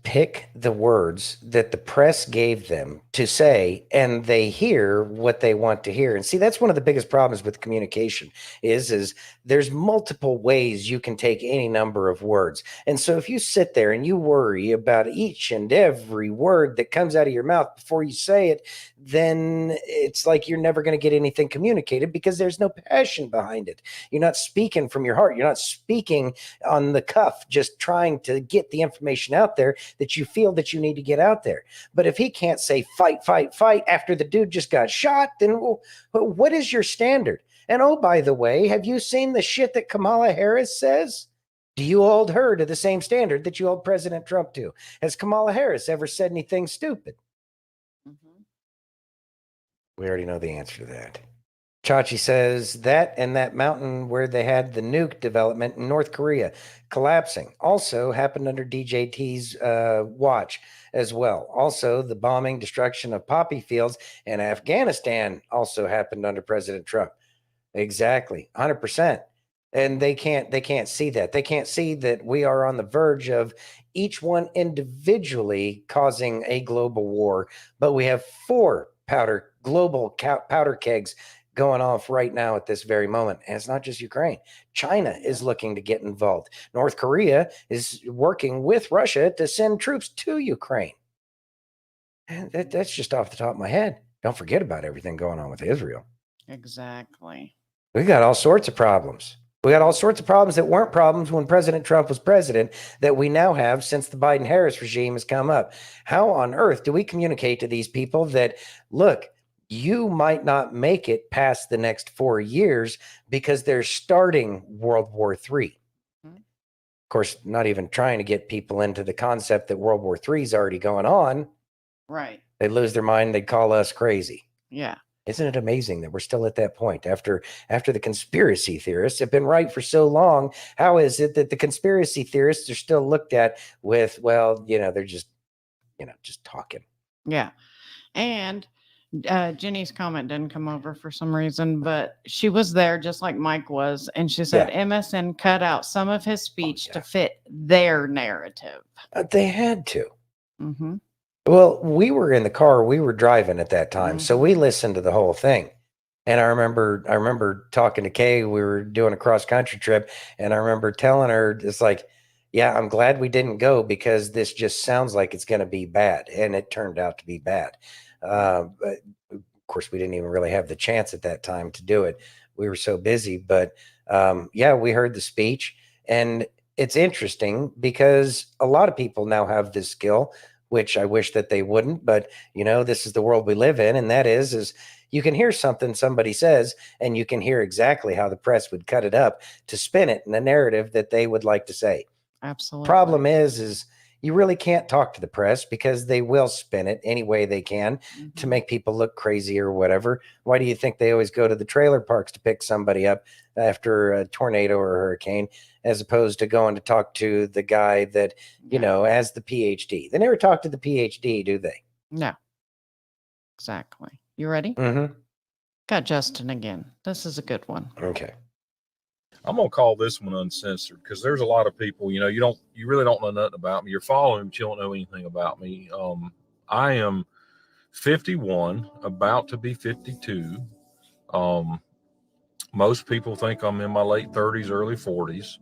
pick the words that the press gave them to say, and they hear what they want to hear. And see, that's one of the biggest problems with communication is there's multiple ways you can take any number of words. And so if you sit there and you worry about each and every word that comes out of your mouth before you say it, then it's like you're never going to get anything communicated because there's no passion behind it. You're not speaking from your heart. You're not speaking on the cuff, just trying to get the information out there that you feel that you need to get out there. But if he can't say fight, fight, fight after the dude just got shot, then what is your standard? And oh, by the way, have you seen the shit that Kamala Harris says? Do you hold her to the same standard that you hold President Trump to? Has Kamala Harris ever said anything stupid? We already know the answer to that. Chachi says that and that mountain where they had the nuke development in North Korea collapsing also happened under DJT's watch as well. Also, the bombing, destruction of poppy fields in Afghanistan also happened under President Trump. Exactly, 100%. And they can't see that. They can't see that we are on the verge of each one individually causing a global war, but we have 4 global powder kegs going off right now at this very moment. And it's not just Ukraine. China is looking to get involved. North Korea is working with Russia to send troops to Ukraine. And that's just off the top of my head. Don't forget about everything going on with Israel. Exactly. We got all sorts of problems. We got all sorts of problems that weren't problems when President Trump was president that we now have since the Biden-Harris regime has come up. How on earth do we communicate to these people that, look, you might not make it past the next 4 years because they're starting World War III? Of course, not even trying to get people into the concept that World War III is already going on. Right. They lose their mind. They call us crazy. Yeah. Isn't it amazing that we're still at that point after the conspiracy theorists have been right for so long? How is it that the conspiracy theorists are still looked at with, well, they're just talking? Yeah. And Jenny's comment didn't come over for some reason, but she was there just like Mike was. And she said MSN cut out some of his speech to fit their narrative. They had to. Mm-hmm. Well, we were in the car, we were driving at that time. So we listened to the whole thing. And I remember talking to Kay, we were doing a cross country trip. And I remember telling her, it's like, yeah, I'm glad we didn't go because this just sounds like it's going to be bad. And it turned out to be bad. But of course, we didn't even really have the chance at that time to do it. We were so busy. But we heard the speech. And it's interesting because a lot of people now have this skill, which I wish that they wouldn't. But, this is the world we live in. And that is You can hear something somebody says, and you can hear exactly how the press would cut it up to spin it in the narrative that they would like to say. Absolutely. Problem is you really can't talk to the press because they will spin it any way they can to make people look crazy or whatever. Why do you think they always go to the trailer parks to pick somebody up after a tornado or a hurricane, as opposed to going to talk to the guy that, you know, has the PhD? They never talk to the PhD, do they? No. Exactly. You ready? Mm-hmm. Got Justin again. This is a good one. Okay. I'm gonna call this one uncensored because there's a lot of people, you know, you really don't know nothing about me. You're following me, but you don't know anything about me. I am 51, about to be 52. Most people think I'm in my late 30s, early 40s,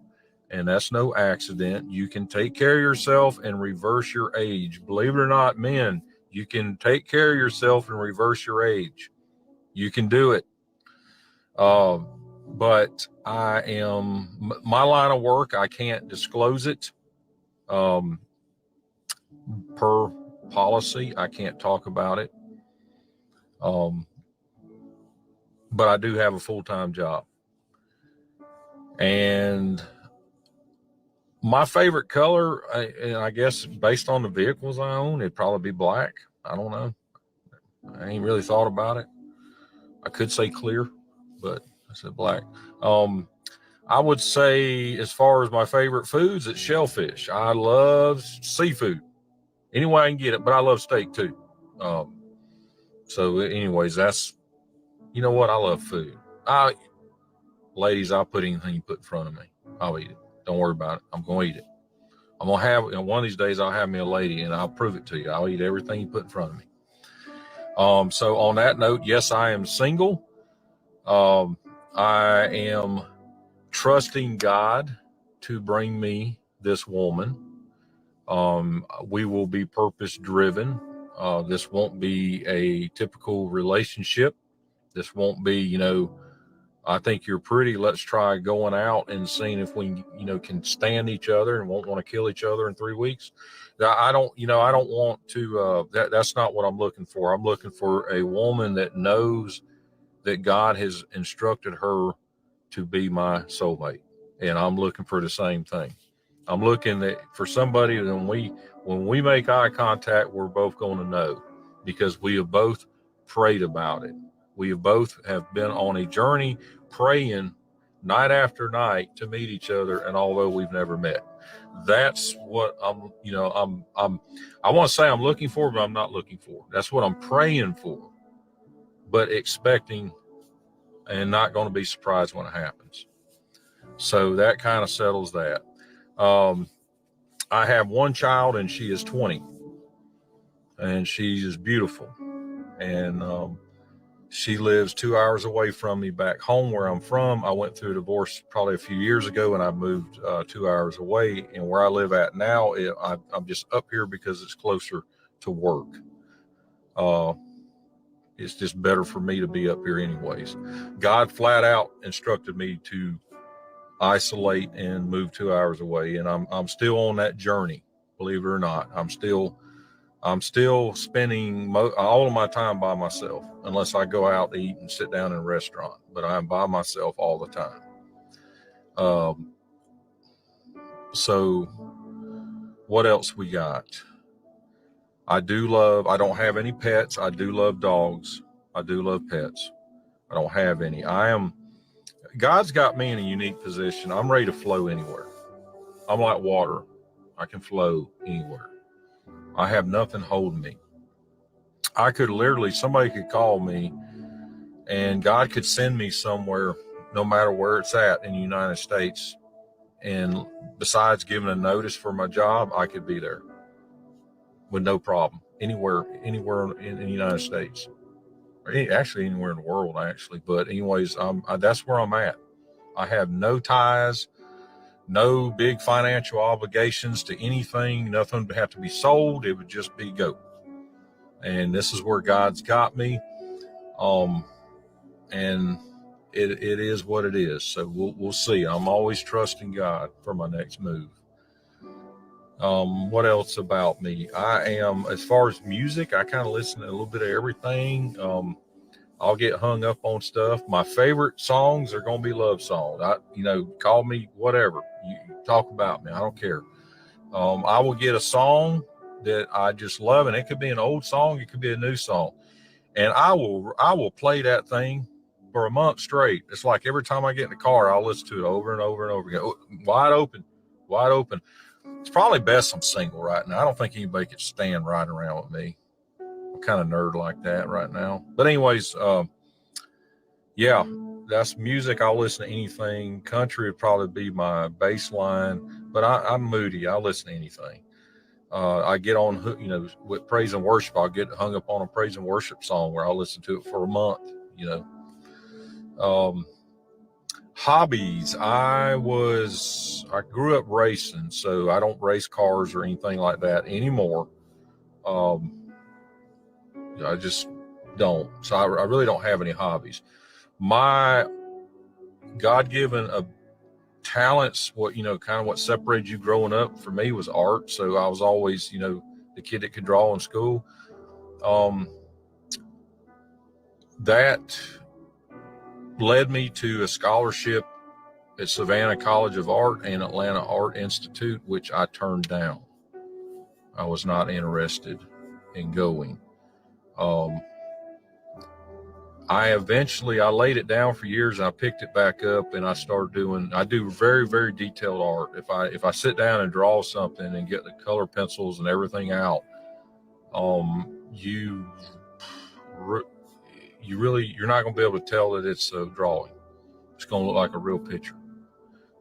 and that's no accident. You can take care of yourself and reverse your age. Believe it or not, men, you can take care of yourself and reverse your age. You can do it. But I am, my line of work, I can't disclose it. Per policy, I can't talk about it. But I do have a full-time job. And my favorite color, and I guess based on the vehicles I own, it'd probably be black. I don't know. I ain't really thought about it. I could say clear, but I said black. I would say, as far as my favorite foods, it's shellfish. I love seafood any way I can get it, but I love steak too. So anyways, that's, you know what? I love food. Ladies, I'll put anything you put in front of me. I'll eat it. Don't worry about it. I'm going to eat it. I'm going to have, one of these days I'll have me a lady and I'll prove it to you. I'll eat everything you put in front of me. So on that note, yes, I am single. I am trusting God to bring me this woman. We will be purpose driven. This won't be a typical relationship. This won't be, you know, I think you're pretty, let's try going out and seeing if we, you know, can stand each other and won't want to kill each other in 3 weeks. I don't want to, that's not what I'm looking for. I'm looking for a woman that knows that God has instructed her to be my soulmate. And I'm looking for the same thing. I'm looking for somebody that when we make eye contact, we're both going to know, because we have both prayed about it. We have both have been on a journey praying night after night to meet each other. And although we've never met, that's what I want to say I'm looking for, but I'm not looking for. That's what I'm praying for, but expecting and not going to be surprised when it happens. So that kind of settles that. I have one child and she is 20 and she is beautiful. And, she lives 2 hours away from me back home where I'm from. I went through a divorce probably a few years ago and I moved 2 hours away. And where I live at now, I'm just up here because it's closer to work. It's just better for me to be up here anyways. God flat out instructed me to isolate and move 2 hours away. And I'm still on that journey, believe it or not. I'm still spending all of my time by myself, unless I go out to eat and sit down in a restaurant, but I'm by myself all the time. So what else we got? I don't have any pets. I do love dogs. I do love pets. I don't have any. God's got me in a unique position. I'm ready to flow anywhere. I'm like water. I can flow anywhere. I have nothing holding me. I could literally, somebody could call me and God could send me somewhere, no matter where it's at in the United States. And besides giving a notice for my job, I could be there with no problem. Anywhere in the United States. Or actually anywhere in the world, actually. But anyways, that's where I'm at. I have no ties, no big financial obligations to anything. Nothing would have to be sold. It would just be go. And this is where God's got me. And it is what it is. So we'll see. I'm always trusting God for my next move. What else about me? I am, as far as music, I kind of listen to a little bit of everything. I'll get hung up on stuff. My favorite songs are going to be love songs. Call me whatever. You talk about me. I don't care. I will get a song that I just love, and it could be an old song. It could be a new song. And I will play that thing for a month straight. It's like every time I get in the car, I'll listen to it over and over and over again. Wide open. It's probably best I'm single right now. I don't think anybody could stand riding around with me. I'm kind of nerd like that right now. But anyways, yeah, that's music. I'll listen to anything. Country would probably be my baseline, but I'm moody. I'll listen to anything. I get on, with praise and worship. I'll get hung up on a praise and worship song where I'll listen to it for a month, Hobbies. I grew up racing, so I don't race cars or anything like that anymore. I just don't. So I really don't have any hobbies. My God-given talents, kind of what separated you growing up for me was art. So I was always, the kid that could draw in school. That led me to a scholarship at Savannah College of Art and Atlanta Art Institute, which I turned down. I was not interested in going. I laid it down for years, and I picked it back up, and I do very, very detailed art. If I sit down and draw something and get the color pencils and everything out, you're not going to be able to tell that it's a drawing. It's going to look like a real picture.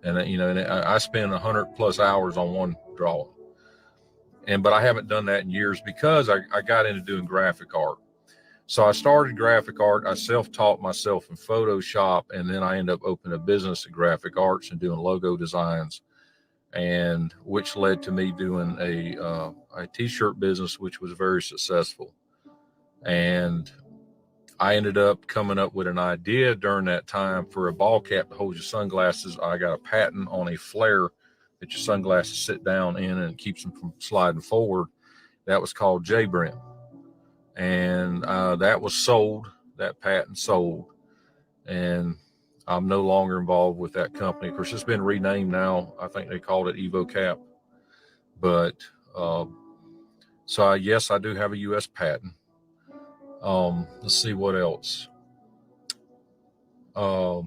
And I spend 100+ hours on one drawing. But I haven't done that in years because I got into doing graphic art. So I started graphic art. I self-taught myself in Photoshop, and then I ended up opening a business in graphic arts and doing logo designs, and which led to me doing a t-shirt business, which was very successful. And I ended up coming up with an idea during that time for a ball cap to hold your sunglasses. I got a patent on a flare that your sunglasses sit down in and keeps them from sliding forward. That was called J-Brim. And that was sold, that patent sold. And I'm no longer involved with that company. Of course, it's been renamed now. I think they called it Evo Cap. But yes, I do have a U.S. patent. Let's see what else. I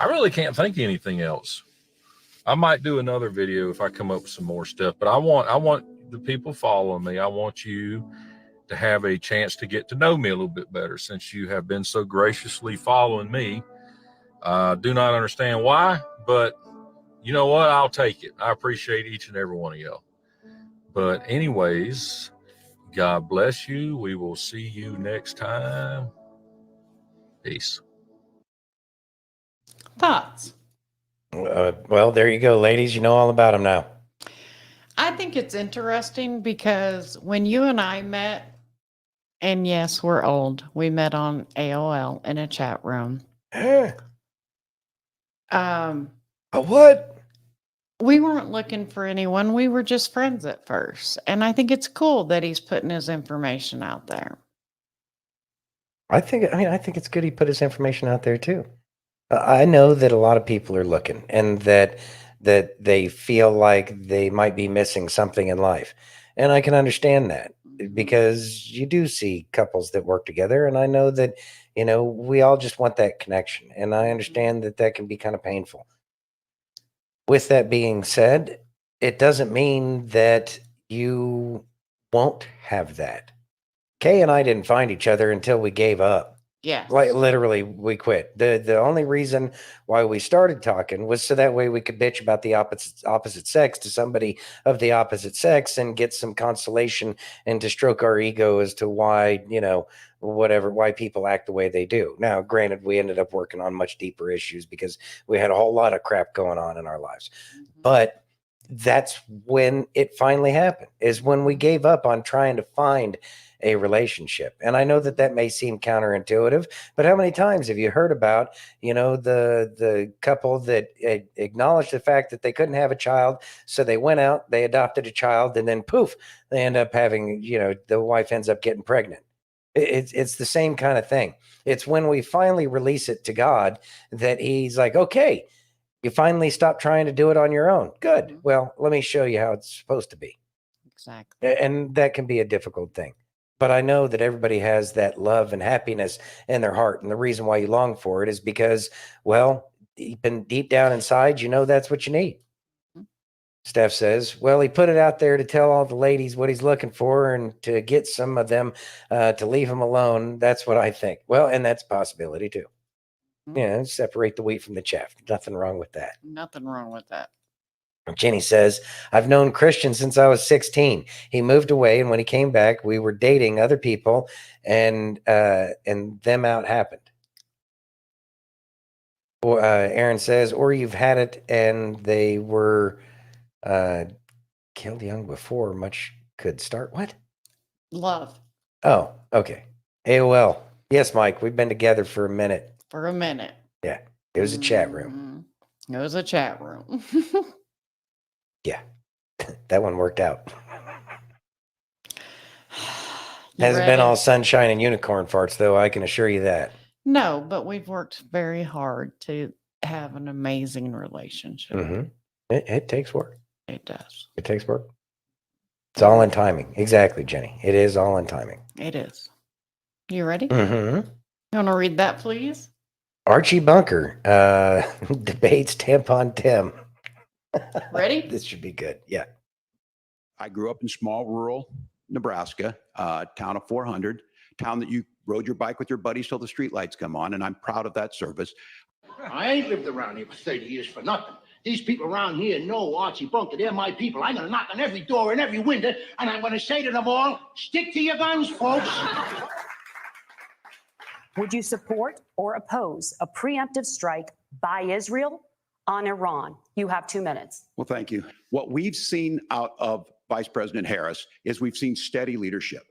really can't think of anything else. I might do another video if I come up with some more stuff, but I want the people following me. I want you to have a chance to get to know me a little bit better, since you have been so graciously following me. I do not understand why, but you know what? I'll take it. I appreciate each and every one of y'all. But anyways, God bless you. We will see you next time. Peace. Thoughts? Well, there you go, ladies. You know all about them now. I think it's interesting because when you and I met, and yes, we're old, we met on AOL in a chat room. What? We weren't looking for anyone. We were just friends at first. And I think it's cool that he's putting his information out there. I think it's good he put his information out there too. I know that a lot of people are looking, and that they feel like they might be missing something in life. And I can understand that, because you do see couples that work together, and I know that, we all just want that connection. And I understand that that can be kind of painful. With that being said, it doesn't mean that you won't have that. Kay and I didn't find each other until we gave up. Yeah. Like literally, we quit. The only reason why we started talking was so that way we could bitch about the opposite sex to somebody of the opposite sex and get some consolation and to stroke our ego as to why, why people act the way they do. Now, granted, we ended up working on much deeper issues because we had a whole lot of crap going on in our lives. But that's when it finally happened, is when we gave up on trying to find a relationship. And I know that that may seem counterintuitive, but how many times have you heard about, the couple that acknowledged the fact that they couldn't have a child, so they went out, they adopted a child, and then poof, they end up having, the wife ends up getting pregnant. It's the same kind of thing. It's when we finally release it to God that he's like, okay, you finally stop trying to do it on your own. Good. Well, let me show you how it's supposed to be. Exactly. And that can be a difficult thing. But I know that everybody has that love and happiness in their heart. And the reason why you long for it is because, well, deep down inside, you know that's what you need. Steph says, well, he put it out there to tell all the ladies what he's looking for and to get some of them to leave him alone. That's what I think. Well, and that's a possibility too. Yeah, separate the wheat from the chaff. Nothing wrong with that. Nothing wrong with that. Jenny says, I've known Christian since I was 16. He moved away, and when he came back, we were dating other people, and them out happened. Or Aaron says, or you've had it and they were killed young before much could start. What? Love. Oh, okay. AOL. Yes, Mike, we've been together for a minute. For a minute. Yeah, it was a chat room. It was a chat room. Yeah, that one worked out. You Hasn't been ready? all sunshine and unicorn farts, though, I can assure you that. No, but we've worked very hard to have an amazing relationship. Mm-hmm. It takes work. It does. It takes work. It's all in timing. Exactly, Jenny. It is all in timing. It is. You ready? Mm-hmm. You want to read that, please? Archie Bunker debates Tampon Tim. Ready? This should be good. Yeah. I grew up in small rural Nebraska, town of 400, town that you rode your bike with your buddies till the streetlights come on, and I'm proud of that service. I ain't lived around here for 30 years for nothing. These people around here know Archie Bunker. They're my people. I'm going to knock on every door and every window, and I'm going to say to them all, stick to your guns, folks. Would you support or oppose a preemptive strike by Israel on Iran? You have 2 minutes. Well, thank you. What we've seen out of Vice President Harris is we've seen steady leadership.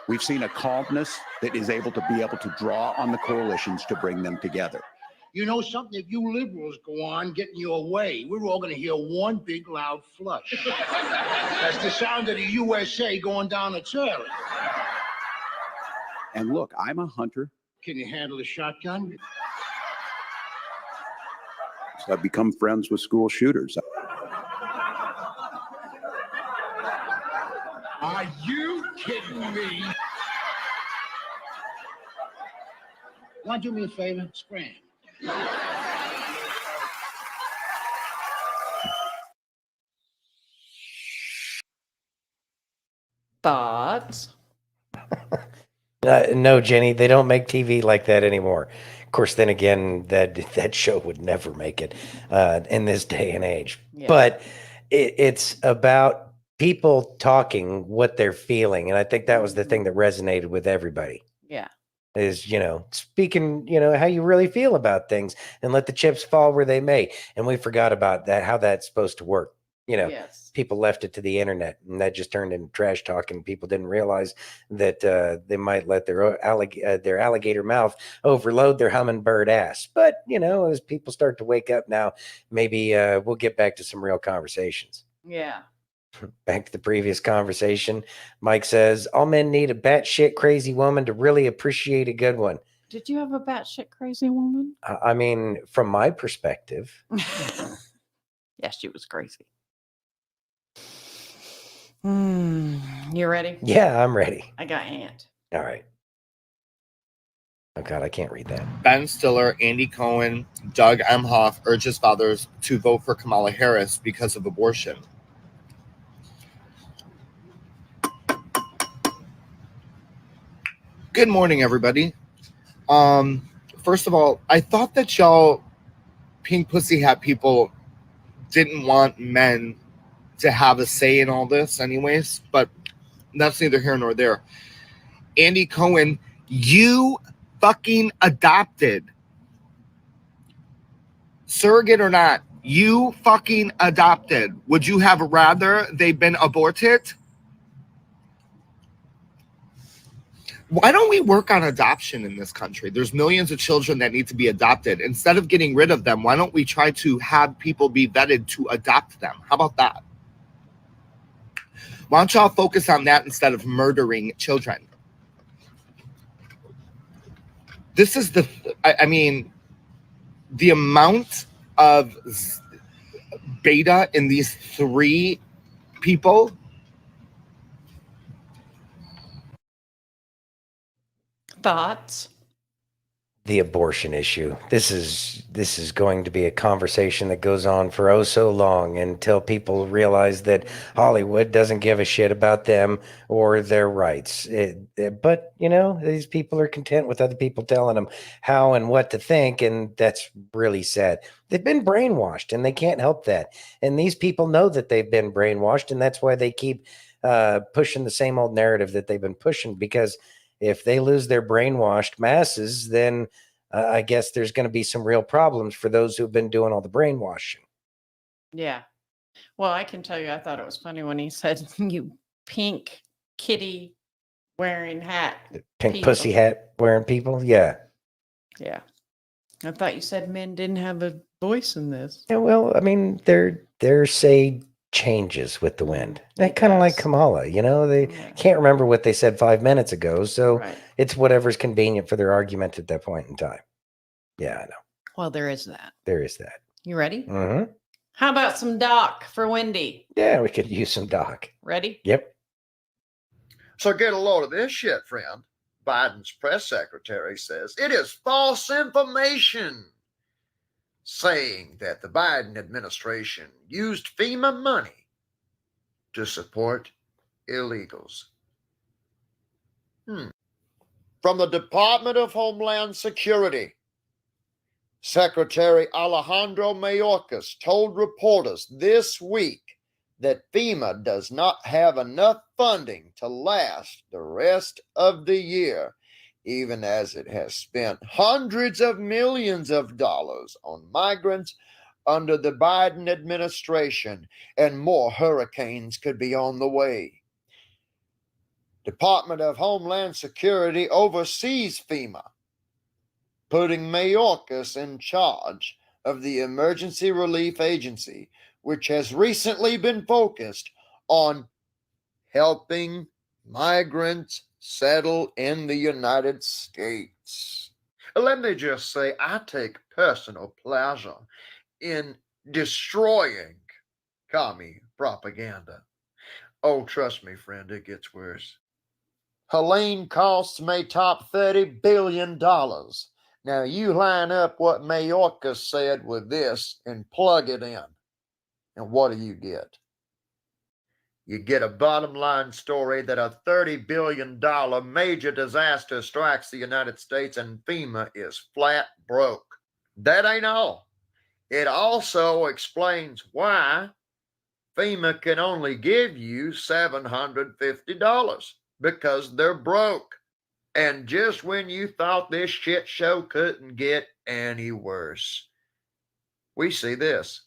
We've seen a calmness that is able to draw on the coalitions to bring them together. You know something? If you liberals go on getting your way, we're all going to hear one big loud flush. That's the sound of the USA going down a toilet. And look, I'm a hunter. Can you handle a shotgun? So I've become friends with school shooters. Are you kidding me? Want to do me a favor? Scram. Thoughts? No, Jenny, they don't make TV like that anymore. Of course, then again, that show would never make it in this day and age. Yeah. But it's about people talking what they're feeling. And I think that was the thing that resonated with everybody. Yeah. Is, speaking, how you really feel about things and let the chips fall where they may. And we forgot about that, how that's supposed to work. Yes. People left it to the internet, and that just turned into trash talk, and people didn't realize that they might let their alligator mouth overload their hummingbird ass. But, as people start to wake up now, maybe we'll get back to some real conversations. Yeah. Back to the previous conversation. Mike says, all men need a batshit crazy woman to really appreciate a good one. Did you have a batshit crazy woman? I mean, from my perspective. Yeah, she was crazy. You ready? Yeah, I'm ready. I got Ant. All right. Oh, God, I can't read that. Ben Stiller, Andy Cohen, Doug Emhoff urges fathers to vote for Kamala Harris because of abortion. Good morning, everybody. First of all, I thought that y'all pink pussy hat people didn't want men to have a say in all this anyways, but that's neither here nor there. Andy Cohen, you fucking adopted. Surrogate or not, you fucking adopted. Would you have rather they've been aborted? Why don't we work on adoption in this country? There's millions of children that need to be adopted. Instead of getting rid of them, why don't we try to have people be vetted to adopt them? How about that? Why don't y'all focus on that instead of murdering children? This is I mean, the amount of beta in these three people. Thoughts? The abortion issue. This is going to be a conversation that goes on for oh so long until people realize that Hollywood doesn't give a shit about them or their rights. But you know, these people are content with other people telling them how and what to think, and that's really sad. They've been brainwashed, and they can't help that. And these people know that they've been brainwashed, and that's why they keep pushing the same old narrative that they've been pushing, because if they lose their brainwashed masses, then I guess there's going to be some real problems for those who've been doing all the brainwashing. Yeah. Well, I can tell you, I thought it was funny when he said, you pink kitty wearing hat. Pink people." pussy hat wearing people. Yeah. Yeah. I thought you said men didn't have a voice in this. Yeah. Well, I mean, their say changes with the wind. That kind of like Kamala, you know, they can't remember what they said 5 minutes ago. So it's whatever's convenient for their argument at that point in time. Yeah, I know. Well, there is that. There is that. You ready? Mm-hmm. How about some Doc for Wendy? Yeah, we could use some Doc. Ready? Yep. So get a load of this shit, friend. Biden's press secretary says it is false information, saying that the Biden administration used FEMA money to support illegals. From the Department of Homeland Security, Secretary Alejandro Mayorkas told reporters this week that FEMA does not have enough funding to last the rest of the year, even as it has spent hundreds of millions of dollars on migrants under the Biden administration, and more hurricanes could be on the way. Department of Homeland Security oversees FEMA, putting Mayorkas in charge of the Emergency Relief Agency, which has recently been focused on helping migrants settle in the United States. Let me just say, I take personal pleasure in destroying commie propaganda. Oh, trust me, friend, it gets worse. Helene costs may top $30 billion. Now you line up what Mayorkas said with this and plug it in. And what do you get? You get a bottom line story that a $30 billion major disaster strikes the United States and FEMA is flat broke. That ain't all. It also explains why FEMA can only give you $750 because they're broke. And just when you thought this shit show couldn't get any worse, we see this.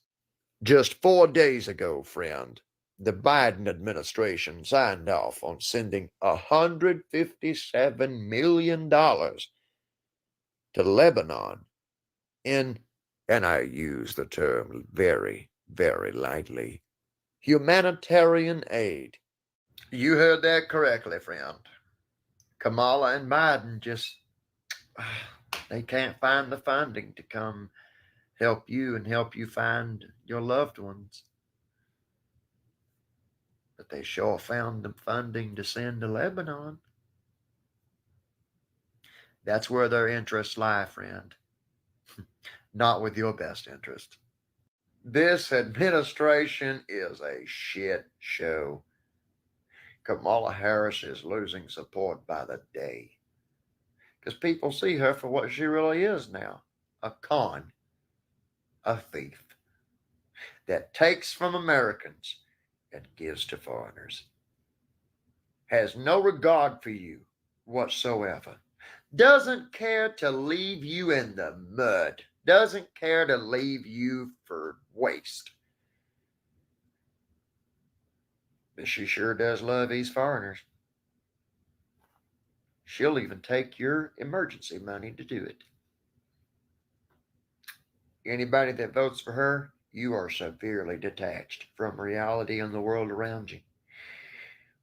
Just 4 days ago, friend, the Biden administration signed off on sending $157 million to Lebanon in, and I use the term very, very lightly, humanitarian aid. You heard that correctly, friend. Kamala and Biden just, they can't find the funding to come help you and help you find your loved ones. But they sure found the funding to send to Lebanon. That's where their interests lie, friend. Not with your best interest. This administration is a shit show. Kamala Harris is losing support by the day, because people see her for what she really is now, a con, a thief that takes from Americans and gives to foreigners, has no regard for you whatsoever, doesn't care to leave you in the mud, doesn't care to leave you for waste. But she sure does love these foreigners. She'll even take your emergency money to do it. Anybody that votes for her, you are severely detached from reality and the world around you.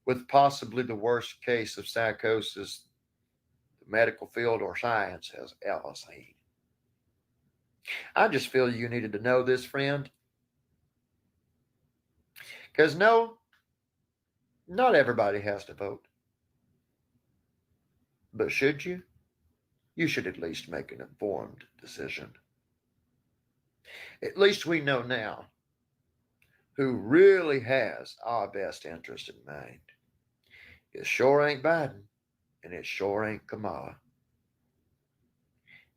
With possibly the worst case of psychosis the medical field or science has ever seen. I just feel you needed to know this, friend. Because no, not everybody has to vote. But should you? You should at least make an informed decision. At least we know now who really has our best interest in mind. It sure ain't Biden, and it sure ain't Kamala.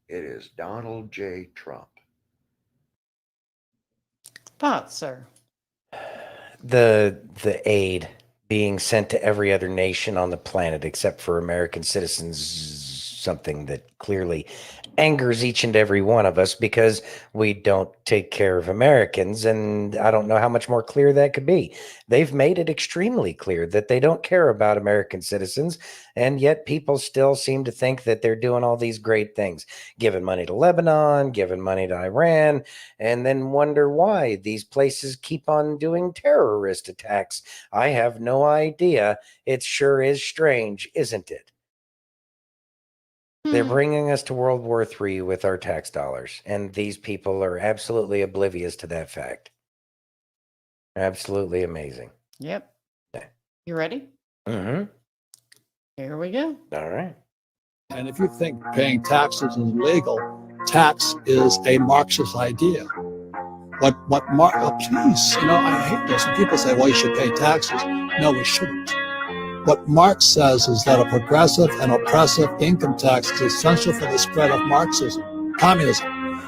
It is Donald J. Trump. Thoughts, sir? The aid being sent to every other nation on the planet except for American citizens, something that clearly angers each and every one of us because we don't take care of Americans. And I don't know how much more clear that could be. They've made it extremely clear that they don't care about American citizens. And yet people still seem to think that they're doing all these great things, giving money to Lebanon, giving money to Iran, and then wonder why these places keep on doing terrorist attacks. I have no idea. It sure is strange, isn't it? They're bringing us to World War III with our tax dollars, and these people are absolutely oblivious to that fact. Absolutely amazing. Yep. You ready? Mm-hmm. Here we go. All right. And if you think paying taxes is legal, tax is a Marxist idea. Please, I hate this. When people say, well, you should pay taxes. No, we shouldn't. What Marx says is that a progressive and oppressive income tax is essential for the spread of Marxism, communism.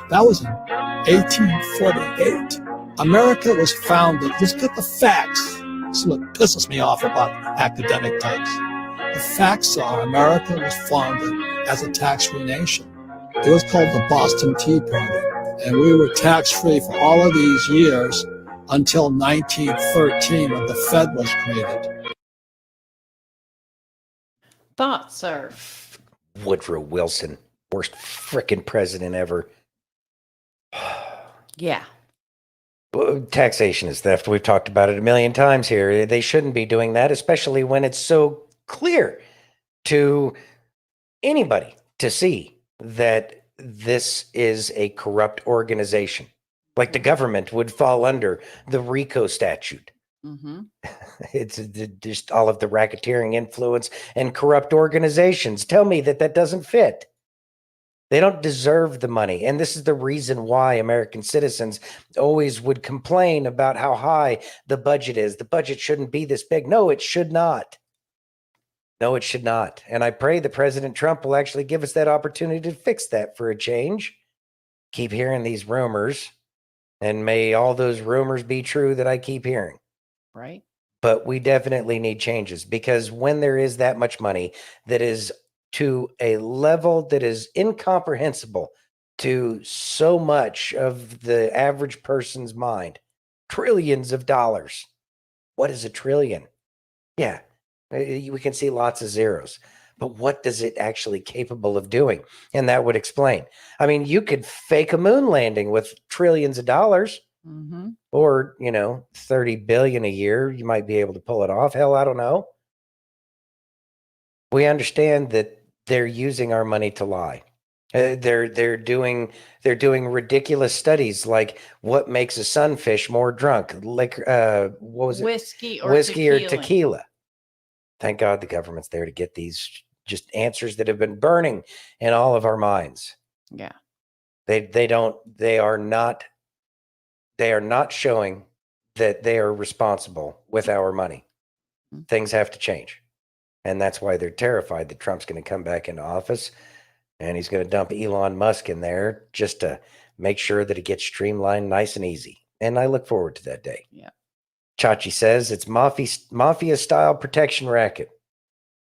That was in 1848. America was founded, just get the facts. This is what pisses me off about academic types. The facts are America was founded as a tax-free nation. It was called the Boston Tea Party. And we were tax-free for all of these years until 1913 when the Fed was created. Thoughts, sir? Woodrow Wilson, worst frickin' president ever. Yeah. Taxation is theft. We've talked about it a million times here. They shouldn't be doing that, especially when it's so clear to anybody to see that this is a corrupt organization. Like the government would fall under the RICO statute. Mm-hmm. It's just all of the racketeering influence and corrupt organizations. Tell me that doesn't fit. They don't deserve the money. And this is the reason why American citizens always would complain about how high the budget is. The budget shouldn't be this big. No, it should not. No, it should not. And I pray that President Trump will actually give us that opportunity to fix that for a change. Keep hearing these rumors, and may all those rumors be true that I keep hearing. Right. But we definitely need changes, because when there is that much money that is to a level that is incomprehensible to so much of the average person's mind, trillions of dollars. What is a trillion? Yeah, we can see lots of zeros, but what does it actually capable of doing? And that would explain. I mean, you could fake a moon landing with trillions of dollars. Mm-hmm. Or, 30 billion a year, you might be able to pull it off. Hell, I don't know. We understand that they're using our money to lie. They're doing ridiculous studies like what makes a sunfish more drunk, like what was it? Whiskey or tequila. Thank God the government's there to get these just answers that have been burning in all of our minds. Yeah. They are not showing that they are responsible with our money. Things have to change. And that's why they're terrified that Trump's going to come back into office and he's going to dump Elon Musk in there just to make sure that it gets streamlined nice and easy. And I look forward to that day. Yeah. Chachi says it's mafia style protection racket.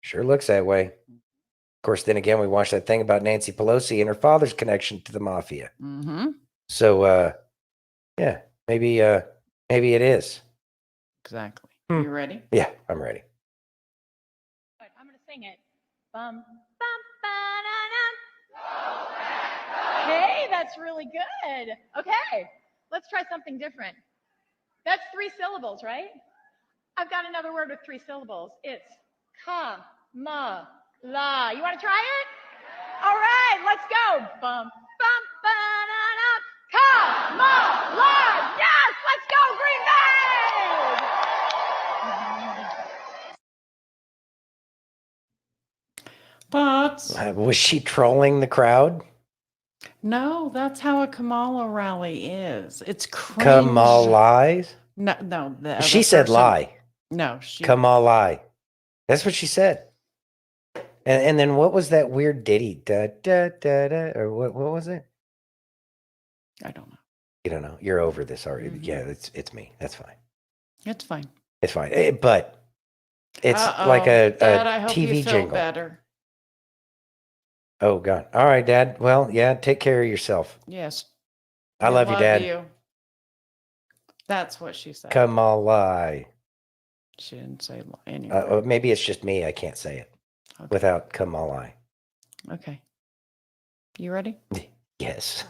Sure looks that way. Of course, then again, we watched that thing about Nancy Pelosi and her father's connection to the mafia. Mm-hmm. So, yeah, maybe it is. Exactly. You ready? Yeah, I'm ready. I'm going to sing it. Hey, that's really good. Okay, let's try something different. That's 3 syllables, right? I've got another word with 3 syllables. It's ka-ma. La. You want to try it? All right, let's go. Bum, bum, ba-da-da. Kamala. Yes, let's go, Green Bay. But Was she trolling the crowd? no, that's how a Kamala rally is. It's cringe. Kamala? No, no. The She other said person- lie. No, she. Kamala. That's what she said. And then what was that weird ditty? Da, da, da, da, or what was it? I don't know. You don't know. You're over this already. Yeah, it's me. That's fine. It's fine. It's fine. But it's like Dad, I a hope TV you feel jingle. better. Oh God. All right, Dad. Well, yeah, take care of yourself. Yes. I love you, Dad. That's what she said. Kamala. She didn't say anyway. Maybe it's just me. I can't say it without Kamala. Okay. You ready? Yes.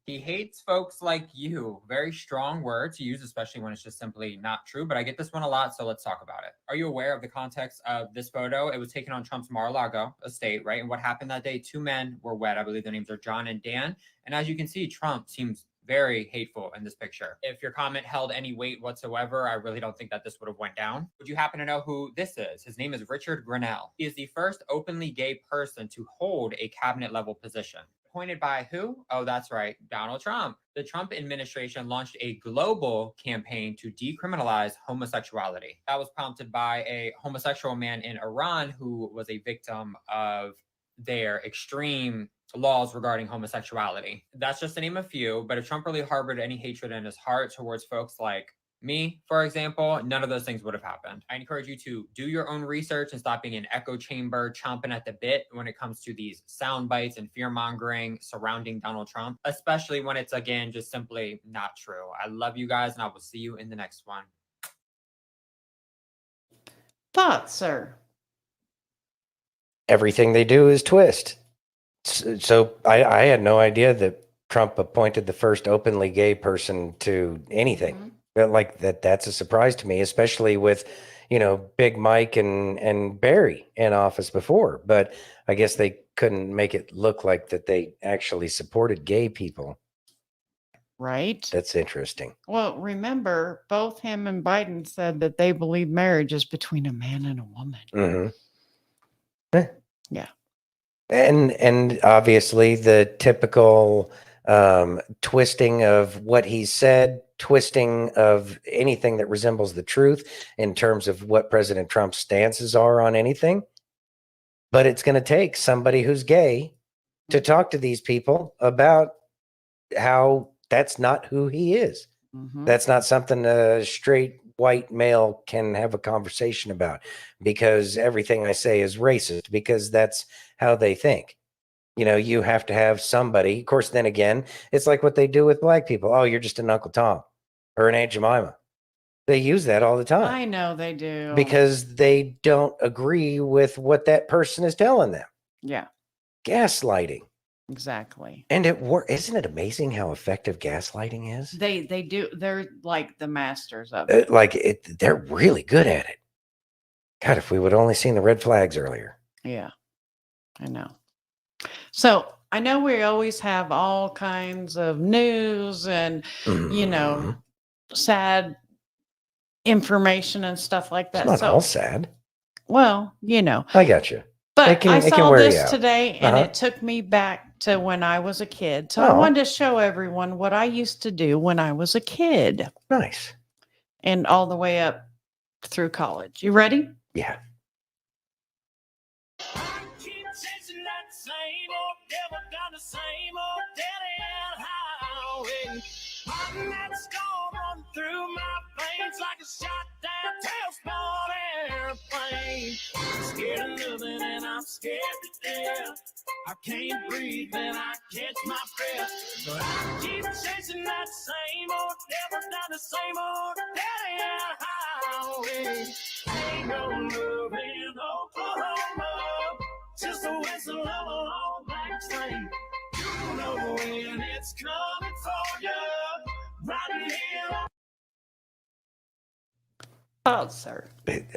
He hates folks like you. Very strong word to use, especially when it's just simply not true. But I get this one a lot, so let's talk about it. Are you aware of the context of this photo? It was taken on Trump's Mar-a-Lago estate, right? And what happened that day? 2 men were wed. I believe their names are John and Dan. And as you can see, Trump seems very hateful in this picture. If your comment held any weight whatsoever, I really don't think that this would have went down. Would you happen to know who this is? His name is Richard Grenell. He is the first openly gay person to hold a cabinet level position. Appointed by who? Oh, that's right, Donald Trump. The Trump administration launched a global campaign to decriminalize homosexuality. That was prompted by a homosexual man in Iran who was a victim of their extreme laws regarding homosexuality. That's just to name a few, but if Trump really harbored any hatred in his heart towards folks like me, for example, none of those things would have happened. I encourage you to do your own research and stop being an echo chamber, chomping at the bit when it comes to these sound bites and fear mongering surrounding Donald Trump, especially when it's, again, just simply not true. I love you guys, and I will see you in the next one. Thoughts, sir? Everything they do is twist. So I had no idea that Trump appointed the first openly gay person to anything. Like that's a surprise to me, especially with, Big Mike and Barry in office before. But I guess they couldn't make it look like that they actually supported gay people. Right. That's interesting. Well, remember, both him and Biden said that they believe marriage is between a man and a woman. Mm-hmm. Yeah. And obviously the typical twisting of what he said, twisting of anything that resembles the truth in terms of what President Trump's stances are on anything. But it's going to take somebody who's gay to talk to these people about how that's not who he is. Mm-hmm. That's not something a straight white male can have a conversation about, because everything I say is racist, because that's how they think. You have to have somebody. Of course, then again, it's like what they do with black people. Oh, you're just an Uncle Tom or an Aunt Jemima. They use that all the time. I know they do. Because they don't agree with what that person is telling them. Yeah. Gaslighting. Exactly. And isn't it amazing how effective gaslighting is? They do. They're like the masters of it. They're really good at it. God, if we would only seen the red flags earlier. Yeah, I know. So I know we always have all kinds of news and, sad information and stuff like that. It's not all sad. Well, I got you. But I saw wear you this out. today and it took me back to when I was a kid. So I wanted to show everyone what I used to do when I was a kid. Nice. And all the way up through college. You ready? Yeah. Like a shot down tailspin airplane. Scared of nothing and I'm scared to death. I can't breathe and I catch my breath. But I keep chasing that same old devil down the same old dead end highway. Ain't no love in Oklahoma, just a whistle of a long black train. You know when it's coming for you, riding here. Oh, sir.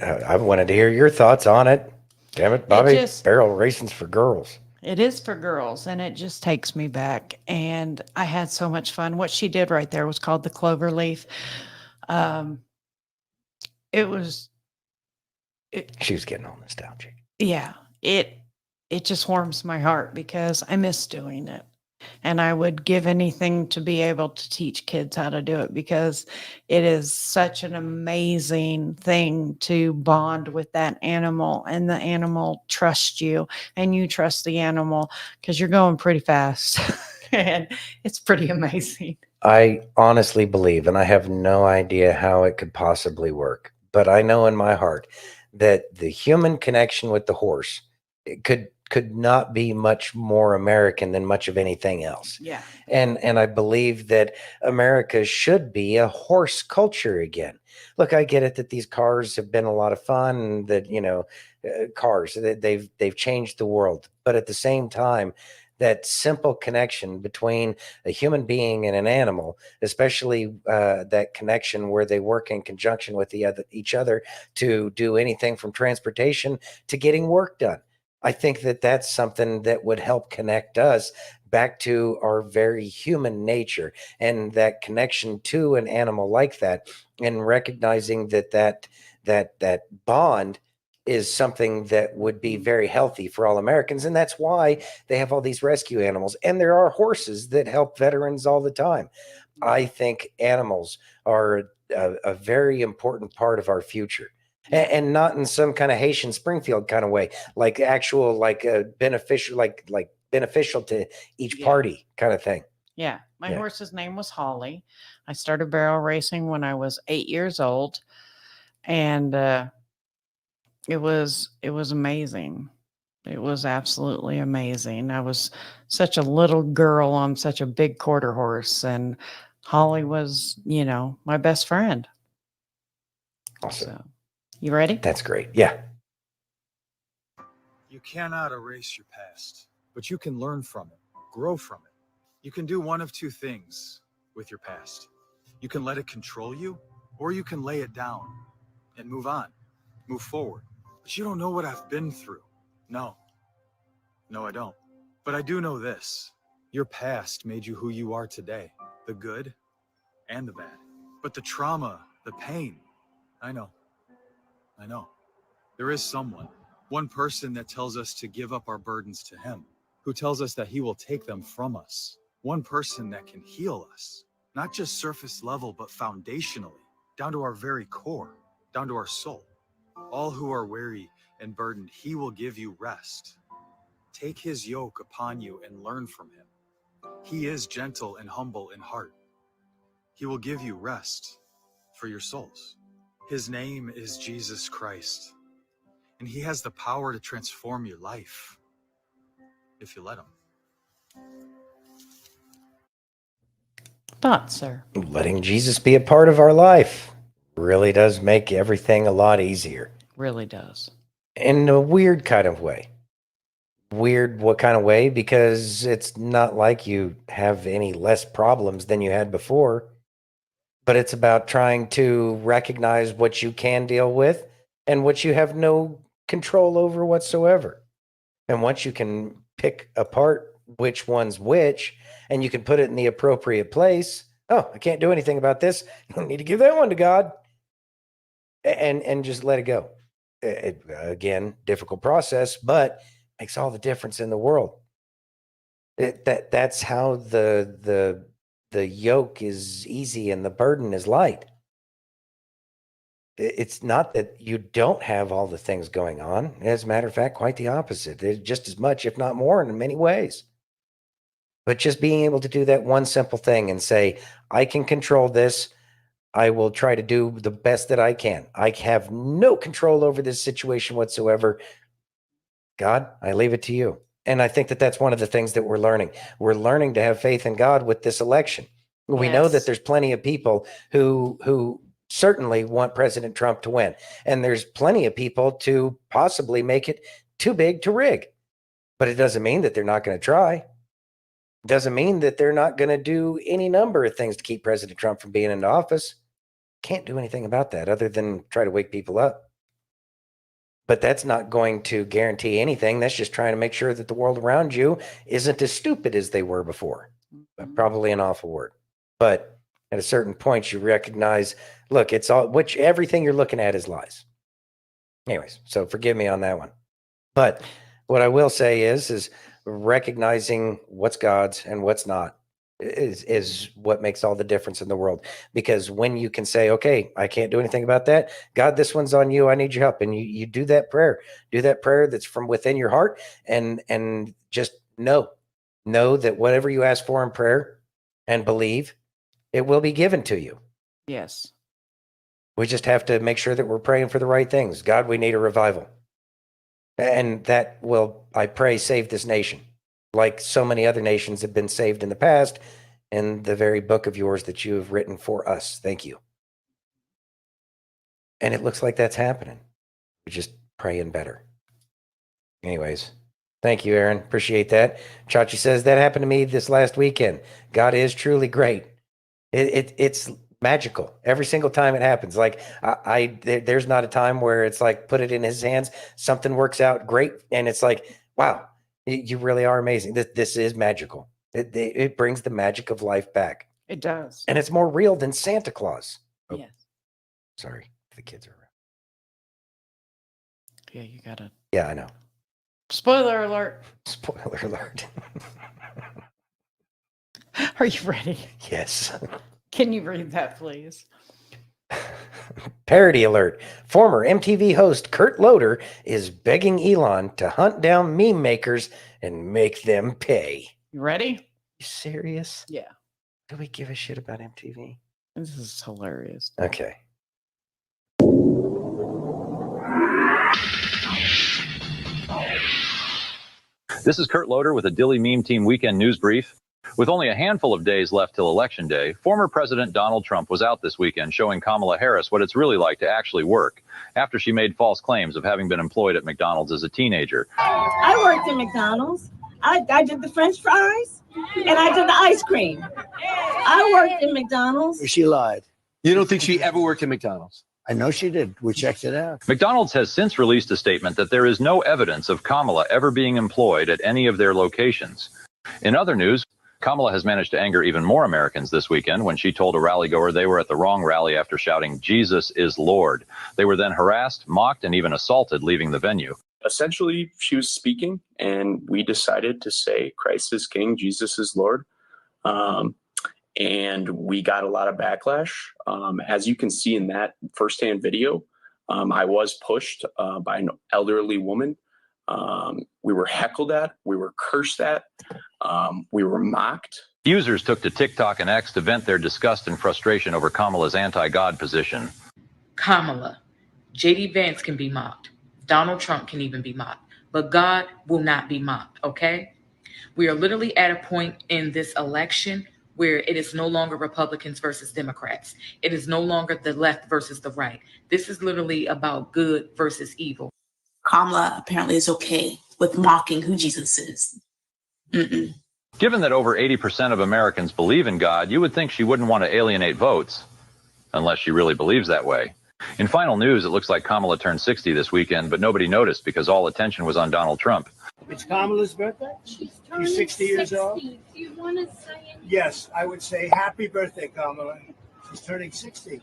I wanted to hear your thoughts on it. Damn it, Bobby. just- Barrel racing's for girls. It is for girls, and it just takes me back. And I had so much fun. What she did right there was called the clover leaf. It was, She was getting all nostalgic. yeah, it just warms my heart because I miss doing it. And I would give anything to be able to teach kids how to do it because it is such an amazing thing to bond with that animal and the animal trusts you and you trust the animal because you're going pretty fast. And it's pretty amazing. I honestly believe, and I have no idea how it could possibly work, but I know in my heart that the human connection with the horse it could not be much more American than much of anything else. Yeah. And I believe that America should be a horse culture again. Look, I get it that these cars have been a lot of fun, and that cars that they've changed the world, but at the same time, that simple connection between a human being and an animal, especially that connection where they work in conjunction with each other to do anything from transportation to getting work done. I think that that's something that would help connect us back to our very human nature and that connection to an animal like that, and recognizing that bond is something that would be very healthy for all Americans. And that's why they have all these rescue animals. And there are horses that help veterans all the time. I think animals are a very important part of our future. And not in some kind of Haitian Springfield kind of way, like actual, like beneficial, like beneficial to each party kind of thing. Yeah. My Yeah. horse's name was Holly. I started barrel racing when I was 8 years old. And it was amazing. It was absolutely amazing. I was such a little girl on such a big quarter horse, and Holly was, my best friend. Awesome. So, you ready? That's great. Yeah. You cannot erase your past, but you can learn from it, grow from it. You can do one of two things with your past. You can let it control you, or you can lay it down and move on, move forward. But you don't know what I've been through. No, I don't. But I do know this. Your past made you who you are today, the good and the bad. But the trauma, the pain, I know. There is someone, one person that tells us to give up our burdens to him, who tells us that he will take them from us. One person that can heal us, not just surface level, but foundationally, down to our very core, down to our soul. All who are weary and burdened, he will give you rest. Take his yoke upon you and learn from him. He is gentle and humble in heart. He will give you rest for your souls. His name is Jesus Christ, and he has the power to transform your life if you let him. Thoughts, sir? Letting Jesus be a part of our life really does make everything a lot easier. Really does. In a weird kind of way. Weird what kind of way? Because it's not like you have any less problems than you had before, but it's about trying to recognize what you can deal with and what you have no control over whatsoever. And once you can pick apart which one's which, and you can put it in the appropriate place. Oh, I can't do anything about this. You don't need to give that one to God. And just let it go. Again, difficult process, but makes all the difference in the world. That's how the yoke is easy and the burden is light. It's not that you don't have all the things going on. As a matter of fact, quite the opposite. There's just as much, if not more, in many ways. But just being able to do that one simple thing and say, I can control this. I will try to do the best that I can. I have no control over this situation whatsoever. God, I leave it to you. And I think that that's one of the things that we're learning. We're learning to have faith in God with this election. We know that Yes. there's plenty of people who certainly want President Trump to win. And there's plenty of people to possibly make it too big to rig. But it doesn't mean that they're not going to try. Doesn't mean that they're not going to do any number of things to keep President Trump from being in office. Can't do anything about that other than try to wake people up. But that's not going to guarantee anything. That's just trying to make sure that the world around you isn't as stupid as they were before. Probably an awful word. But at a certain point, you recognize, look, it's all, everything you're looking at is lies. Anyways, so forgive me on that one. But what I will say is recognizing what's God's and what's not is what makes all the difference in the world. Because when you can say, okay, I can't do anything about that. God, this one's on you. I need your help. And you do that prayer. Do that prayer that's from within your heart, and just know that whatever you ask for in prayer and believe, it will be given to you. Yes. We just have to make sure that we're praying for the right things. God, we need a revival. And that will, I pray, save this nation. Like so many other nations have been saved in the past, in the very book of yours that you have written for us. Thank you. And it looks like that's happening. We're just praying better. Anyways, thank you, Aaron. Appreciate that. Chachi says, that happened to me this last weekend. God is truly great. It's magical every single time it happens. Like there's not a time where it's like, put it in his hands, something works out great, and it's like, wow, you really are amazing. This is magical. It brings the magic of life back. It does. And it's more real than Santa Claus. Oh, yes. Sorry, the kids are around. Yeah, you gotta. Yeah, I know. Spoiler alert. Spoiler alert. Are you ready? Yes. Can you read that, please? Parody alert. Former MTV host Kurt Loder is begging Elon to hunt down meme makers and make them pay. You ready? You serious? Yeah. Do we give a shit about MTV? This is hilarious. Okay. This is Kurt Loder with a Dilly Meme Team Weekend News Brief. With only a handful of days left till Election Day, former President Donald Trump was out this weekend showing Kamala Harris what it's really like to actually work after she made false claims of having been employed at McDonald's as a teenager. I worked at McDonald's. I did the French fries and I did the ice cream. I worked at McDonald's. She lied. You don't think she ever worked at McDonald's? I know she did. We checked it out. McDonald's has since released a statement that there is no evidence of Kamala ever being employed at any of their locations. In other news, Kamala has managed to anger even more Americans this weekend when she told a rallygoer they were at the wrong rally after shouting, "Jesus is Lord." They were then harassed, mocked, and even assaulted leaving the venue. Essentially, she was speaking, and we decided to say, Christ is King, Jesus is Lord. And we got a lot of backlash. As you can see in that firsthand video, I was pushed by an elderly woman. We were heckled at, we were cursed at, we were mocked. Users took to TikTok and X to vent their disgust and frustration over Kamala's anti-God position. Kamala, J.D. Vance can be mocked. Donald Trump can even be mocked. But God will not be mocked, okay? We are literally at a point in this election where it is no longer Republicans versus Democrats. It is no longer the left versus the right. This is literally about good versus evil. Kamala apparently is okay with mocking who Jesus is. Mm-mm. Given that over 80% of Americans believe in God, you would think she wouldn't want to alienate votes, unless she really believes that way. In final news, it looks like Kamala turned 60 this weekend, but nobody noticed because all attention was on Donald Trump. It's Kamala's birthday? She's 60 years old? Do you want to say anything? Yes, I would say happy birthday, Kamala. She's turning 60.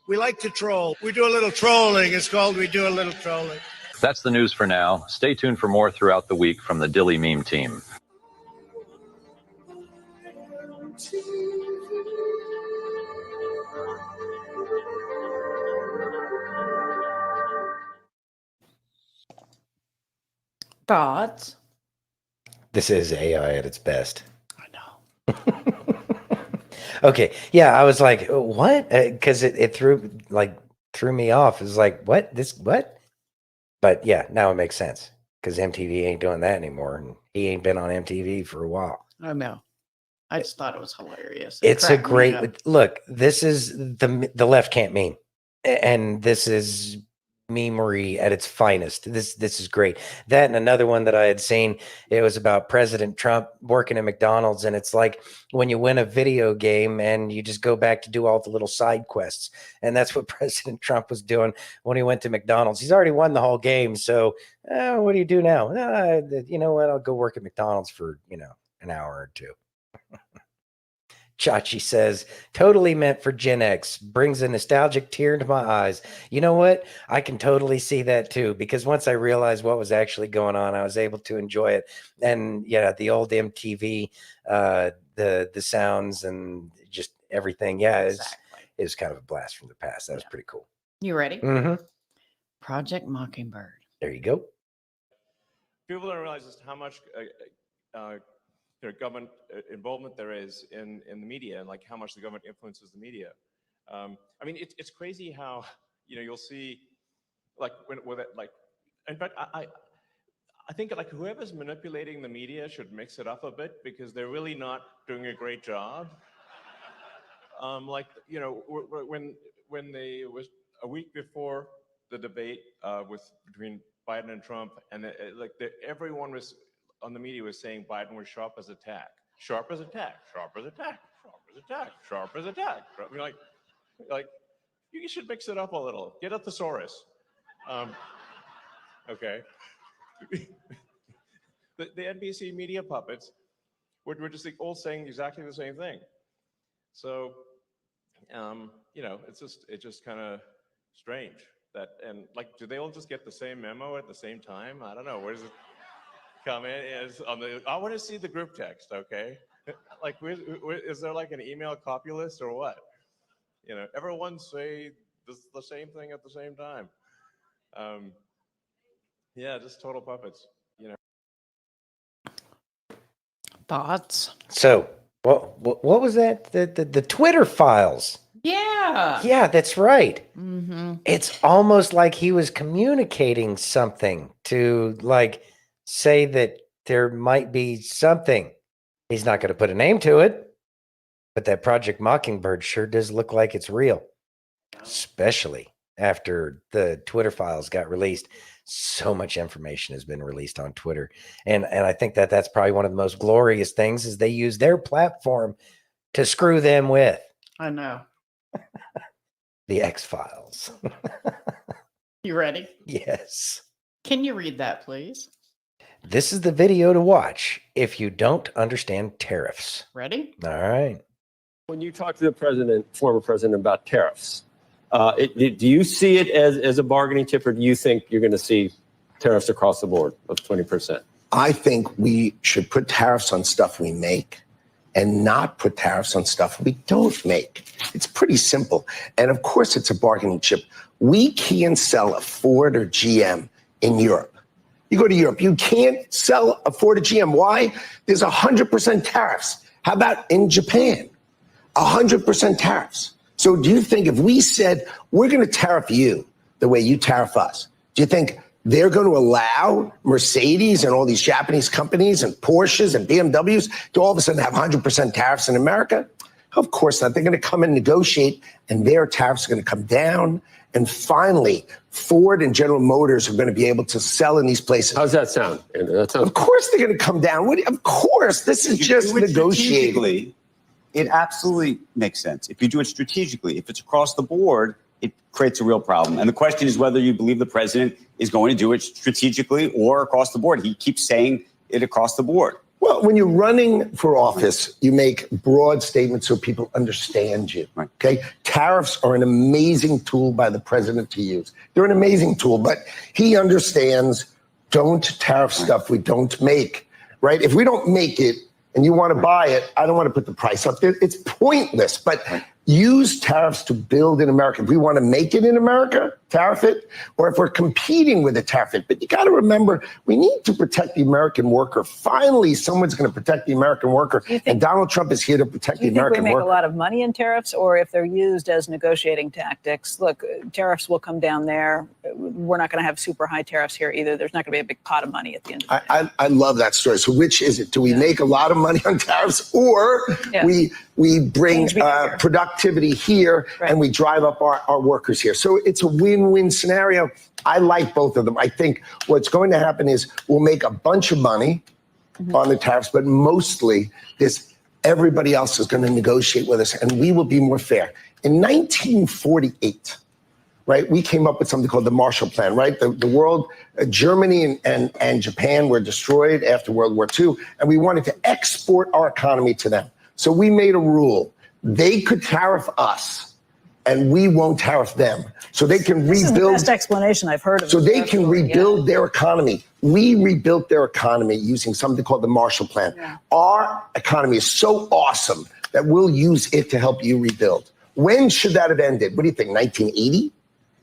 We like to troll. We do a little trolling. It's called We Do a Little Trolling. That's the news for now. Stay tuned for more throughout the week from the Dilly Meme Team. Thoughts? This is AI at its best. I know. Okay. Yeah, I was like, what? Because it threw me off. It was like, what? What? But yeah, now it makes sense because MTV ain't doing that anymore, and he ain't been on MTV for a while. I know. I just thought it was hilarious. It's a great look. This is the left can't meme, and this is memery at its finest. This is great. That and another one that I had seen, it was about President Trump working at McDonald's, and it's like when you win a video game and you just go back to do all the little side quests. And that's what President Trump was doing when he went to McDonald's. He's already won the whole game, so what do you do now? You know what? I'll go work at McDonald's for, an hour or two. Chachi says, totally meant for Gen X, brings a nostalgic tear to my eyes. You know what? I can totally see that too, because once I realized what was actually going on, I was able to enjoy it. And yeah, the old MTV, the sounds and just everything. Yeah, it was kind of a blast from the past. That was pretty cool. You ready? Mm-hmm. Project Mockingbird. There you go. People don't realize just how much government involvement there is in the media, and like how much the government influences the media. I mean, it's crazy how you'll see like in fact I think like whoever's manipulating the media should mix it up a bit, because they're really not doing a great job. When they was a week before the debate between Biden and Trump, and everyone was on the media was saying Biden was sharp as a tack, sharp as a tack, sharp as a tack, sharp as a tack, sharp as a tack. I mean, like you should mix it up a little. Get a thesaurus. Okay. the NBC media puppets were just all saying exactly the same thing. So, it's just kind of strange that, and like, do they all just get the same memo at the same time? I don't know. Where does it come in? I want to see the group text. Okay. Like, is there like an email copylist or what? Everyone say the same thing at the same time. Yeah, just total puppets. Thoughts? So, what was that? The Twitter files. Yeah. Yeah, that's right. Mm-hmm. It's almost like he was communicating something to say that there might be something. He's not going to put a name to it, but that Project Mockingbird sure does look like it's real, especially after the Twitter files got released. So much information has been released on Twitter. And I think that's probably one of the most glorious things is they use their platform to screw them with. I know. The X-Files. You ready? Yes. Can you read that, please? This is the video to watch if you don't understand tariffs. Ready? All right. When you talk to the former president about tariffs, do you see it as a bargaining chip, or do you think you're going to see tariffs across the board of 20%? I think we should put tariffs on stuff we make and not put tariffs on stuff we don't make. It's pretty simple. And of course, it's a bargaining chip. We can't sell a Ford or GM in Europe. You go to Europe, you can't sell a Ford or GM. Why? There's 100% tariffs. How about in Japan? 100% tariffs. So do you think if we said, we're going to tariff you the way you tariff us, do you think they're going to allow Mercedes and all these Japanese companies and Porsches and BMWs to all of a sudden have 100% tariffs in America? Of course not. They're going to come and negotiate, and their tariffs are going to come down. And finally, Ford and General Motors are going to be able to sell in these places. How's that sound? Of course they're going to come down. Of course. This is just negotiating. It absolutely makes sense. If you do it strategically, if it's across the board, it creates a real problem. And the question is whether you believe the president is going to do it strategically or across the board. He keeps saying it across the board. Well, when you're running for office, you make broad statements so people understand you. Right. Okay. Tariffs are an amazing tool by the president to use. They're an amazing tool, but he understands don't tariff stuff we don't make. Right. If we don't make it and you want to buy it, I don't want to put the price up there. It's pointless. But use tariffs to build in America. If we want to make it in America, tariff it, or if we're competing with it, tariff it. But you got to remember, we need to protect the American worker. Finally, someone's going to protect the American worker, and Donald Trump is here to protect the American worker. Do you think we make a lot of money in tariffs, or if they're used as negotiating tactics? Look, tariffs will come down there. We're not going to have super high tariffs here either. There's not going to be a big pot of money at the end of the day. I love that story. So which is it? Do we make a lot of money on tariffs, or we bring productivity here and we drive up our workers here? So it's a win win-win scenario. I like both of them. I think what's going to happen is we'll make a bunch of money on the tariffs, but mostly everybody else is going to negotiate with us, and we will be more fair. In 1948, right, we came up with something called the Marshall Plan, right? The world, Germany and Japan were destroyed after World War II, and we wanted to export our economy to them. So we made a rule. They could tariff us, and we won't tariff them. So they can This is the rebuild. best explanation I've heard of. So the they tariff can story, rebuild their economy. We rebuilt their economy using something called the Marshall Plan. Our economy is so awesome that we'll use it to help you rebuild. When should that have ended? What do you think, 1980?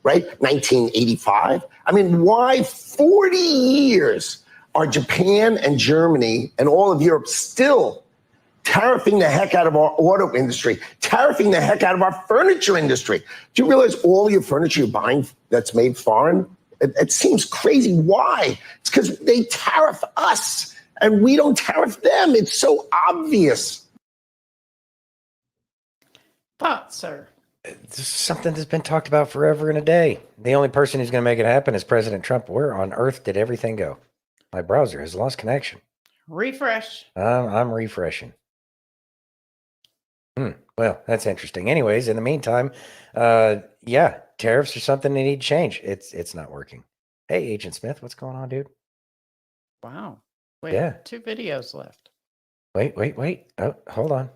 Right? 1985? I mean, why 40 years are Japan and Germany and all of Europe still tariffing the heck out of our auto industry, tariffing the heck out of our furniture industry? Do you realize all your furniture you're buying that's made foreign? It seems crazy. Why? It's because they tariff us and we don't tariff them. It's so obvious. Thoughts, sir? This is something that's been talked about forever and a day. The only person who's going to make it happen is President Trump. Where on earth did everything go? My browser has lost connection. Refresh. I'm refreshing. Well, that's interesting. Anyways, in the meantime, yeah, tariffs are something they need to change. It's not working. Hey, Agent Smith, what's going on, dude? Wow. Wait, Yeah. 2 videos left. Wait. Oh, hold on.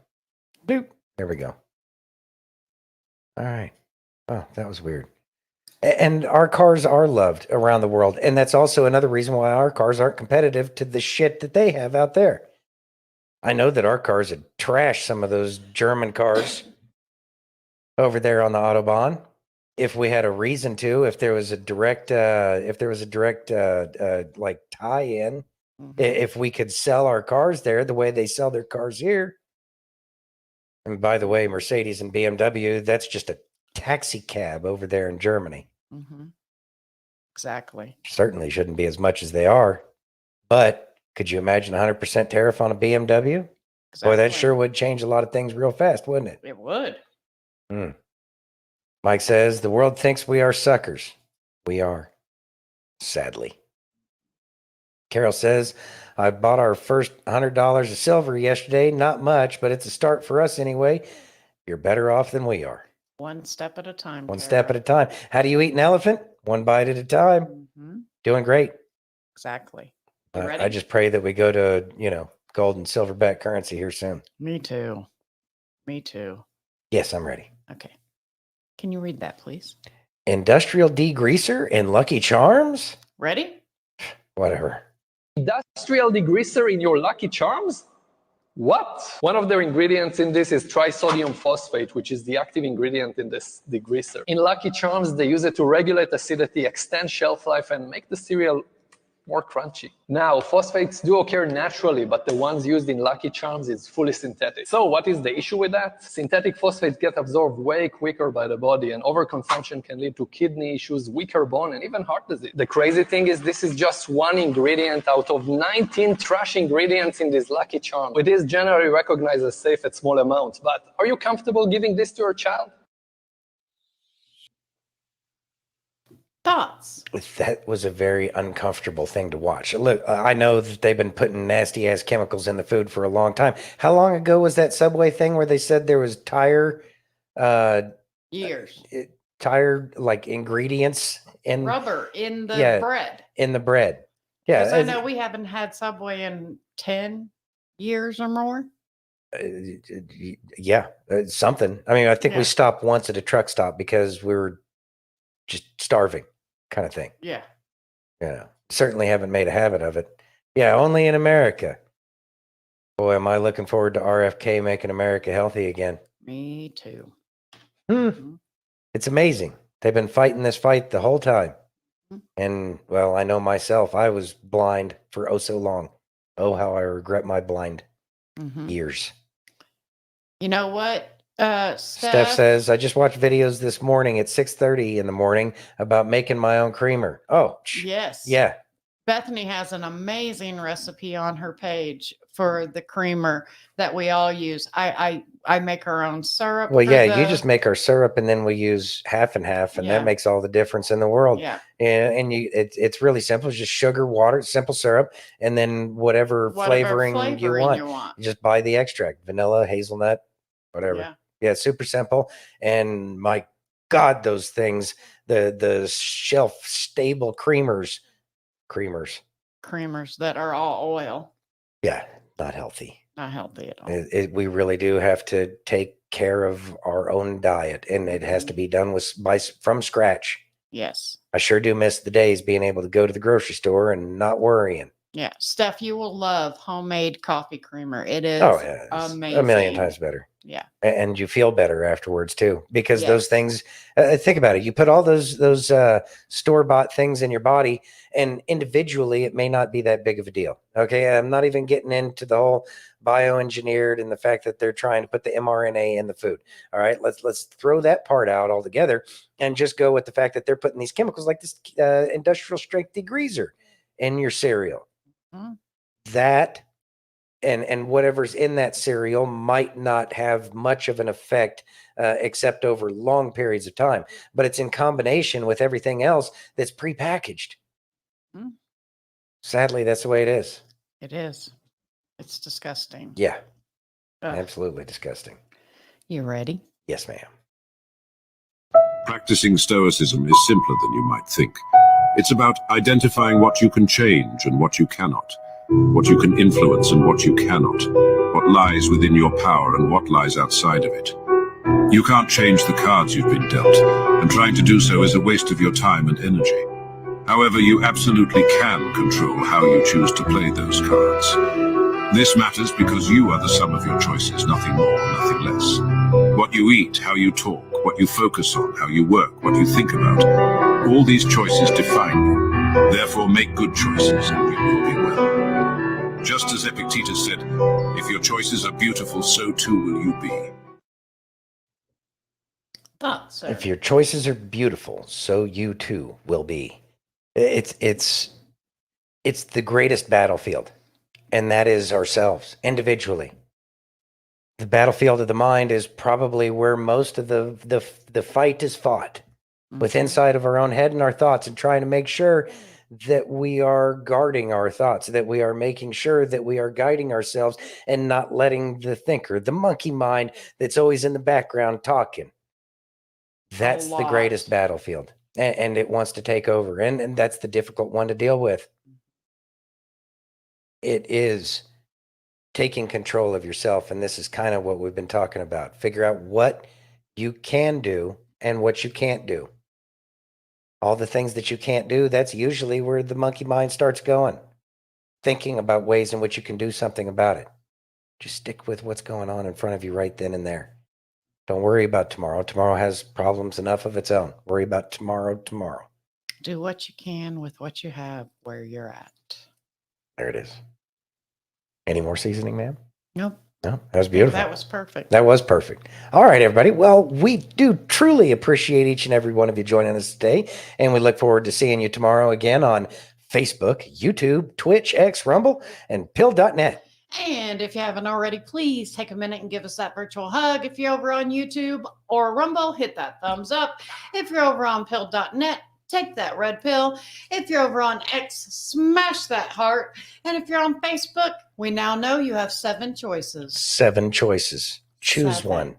Boop. There we go. All right. Oh, that was weird. And our cars are loved around the world. And that's also another reason why our cars aren't competitive to the shit that they have out there. I know that our cars would trash some of those German cars over there on the Autobahn if we had a reason to, if there was a direct like tie-in, if we could sell our cars there the way they sell their cars here. And by the way, Mercedes and BMW, that's just a taxi cab over there in Germany. Exactly. Certainly shouldn't be as much as they are. But could you imagine 100% tariff on a BMW? Boy, that sure would change a lot of things real fast, wouldn't it? It would. Mike says, the world thinks we are suckers. We are, sadly. Carol says, I bought our first $100 of silver yesterday. Not much, but it's a start for us anyway. You're better off than we are. One step at a time. One step at a time. How do you eat an elephant? One bite at a time. Doing great. Exactly. You ready? I just pray that we go to, gold and silver-backed currency here soon. Me too. Me too. Yes, I'm ready. Okay. Can you read that, please? Industrial degreaser and Lucky Charms? Ready? Whatever. Industrial degreaser in your Lucky Charms? What? One of their ingredients in this is trisodium phosphate, which is the active ingredient in this degreaser. In Lucky Charms, they use it to regulate acidity, extend shelf life, and make the cereal more crunchy. Now, phosphates do occur naturally, but the ones used in Lucky Charms is fully synthetic. So what is the issue with that? Synthetic phosphates get absorbed way quicker by the body, and overconsumption can lead to kidney issues, weaker bone, and even heart disease. The crazy thing is this is just one ingredient out of 19 trash ingredients in this Lucky Charm. It is generally recognized as safe at small amounts, but are you comfortable giving this to your child? Thoughts? That was a very uncomfortable thing to watch. Look, I know that they've been putting nasty ass chemicals in the food for a long time. How long ago was that Subway thing where they said there was tire like ingredients in rubber in the bread? In the bread. Yeah. Because I know we haven't had Subway in 10 years or more. Something. I mean, I think we stopped once at a truck stop because we were just starving, kind of thing. Yeah. Certainly haven't made a habit of it. Yeah, only in America. Boy, am I looking forward to RFK making America healthy again. Me too. It's amazing. They've been fighting this fight the whole time. And, well, I know myself, I was blind for oh so long. Oh, how I regret my blind years. You know what? Steph says, I just watched videos this morning at 6:30 in the morning about making my own creamer. Oh, yes. Yeah. Bethany has an amazing recipe on her page for the creamer that we all use. I make her own syrup. Well, for yeah, the, you just make our syrup and then we use half and half, and Yeah. that makes all the difference in the world. Yeah. And it's really simple. It's just sugar, water, simple syrup, and then whatever flavoring you want. You just buy the extract, vanilla, hazelnut, whatever. Yeah. Yeah, super simple. And my God, those things, the shelf stable creamers. Creamers that are all oil. Yeah, not healthy. Not healthy at all. We really do have to take care of our own diet, and it has to be done from scratch. Yes. I sure do miss the days being able to go to the grocery store and not worrying. Yeah. Steph, you will love homemade coffee creamer. It is It's amazing. a million times better. Yeah. And you feel better afterwards too, because those Yes. things, think about it. You put all those store-bought things in your body, and individually it may not be that big of a deal. Okay. I'm not even getting into the whole bioengineered and the fact that they're trying to put the mRNA in the food. All right. Let's throw that part out altogether and just go with the fact that they're putting these chemicals like this industrial strength degreaser in your cereal. Mm. That and whatever's in that cereal might not have much of an effect except over long periods of time, but it's in combination with everything else that's prepackaged. Mm. Sadly, that's the way it is. It is. It's disgusting. Yeah. Ugh. Absolutely disgusting. You ready? Yes, ma'am. Practicing Stoicism is simpler than you might think. It's about identifying what you can change and what you cannot, what you can influence and what you cannot, what lies within your power and what lies outside of it. You can't change the cards you've been dealt, and trying to do so is a waste of your time and energy. However, you absolutely can control how you choose to play those cards. This matters because you are the sum of your choices, nothing more, nothing less. What you eat, how you talk, what you focus on, how you work, what you think about, all these choices define you. Therefore, make good choices and you will be well. Just as Epictetus said, if your choices are beautiful, so too will you be. Thoughts, If your choices are beautiful, so you too will be. It's the greatest battlefield, and that is ourselves individually. The battlefield of the mind is probably where most of the fight is fought, with inside of our own head and our thoughts, and trying to make sure that we are guarding our thoughts, that we are making sure that we are guiding ourselves and not letting the thinker, the monkey mind that's always in the background talking. That's the greatest battlefield, and it wants to take over, and that's the difficult one to deal with. It is taking control of yourself, and this is kind of what we've been talking about. Figure out what you can do and what you can't do. All the things that you can't do, that's usually where the monkey mind starts going, thinking about ways in which you can do something about it. Just stick with what's going on in front of you right then and there. Don't worry about tomorrow. Tomorrow has problems enough of its own. Worry about tomorrow. Do what you can with what you have where you're at. There it is. Any more seasoning, ma'am? Nope. No, that was beautiful. That was perfect. That was perfect. All right, everybody. Well, we do truly appreciate each and every one of you joining us today, and we look forward to seeing you tomorrow again on Facebook, YouTube, Twitch, X, Rumble, and pill.net. And if you haven't already, please take a minute and give us that virtual hug. If you're over on YouTube or Rumble, hit that thumbs up. If you're over on pill.net, take that red pill. If you're over on X, smash that heart. And if you're on Facebook, we now know you have 7 choices. 7 choices. Choose 7. one.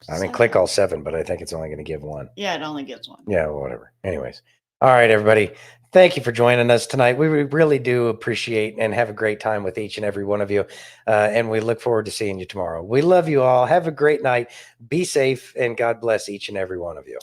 I mean, click all 7, but I think it's only going to give one. Yeah, it only gives one. Yeah, well, whatever. Anyways. All right, everybody. Thank you for joining us tonight. We really do appreciate and have a great time with each and every one of you. And we look forward to seeing you tomorrow. We love you all. Have a great night. Be safe, and God bless each and every one of you.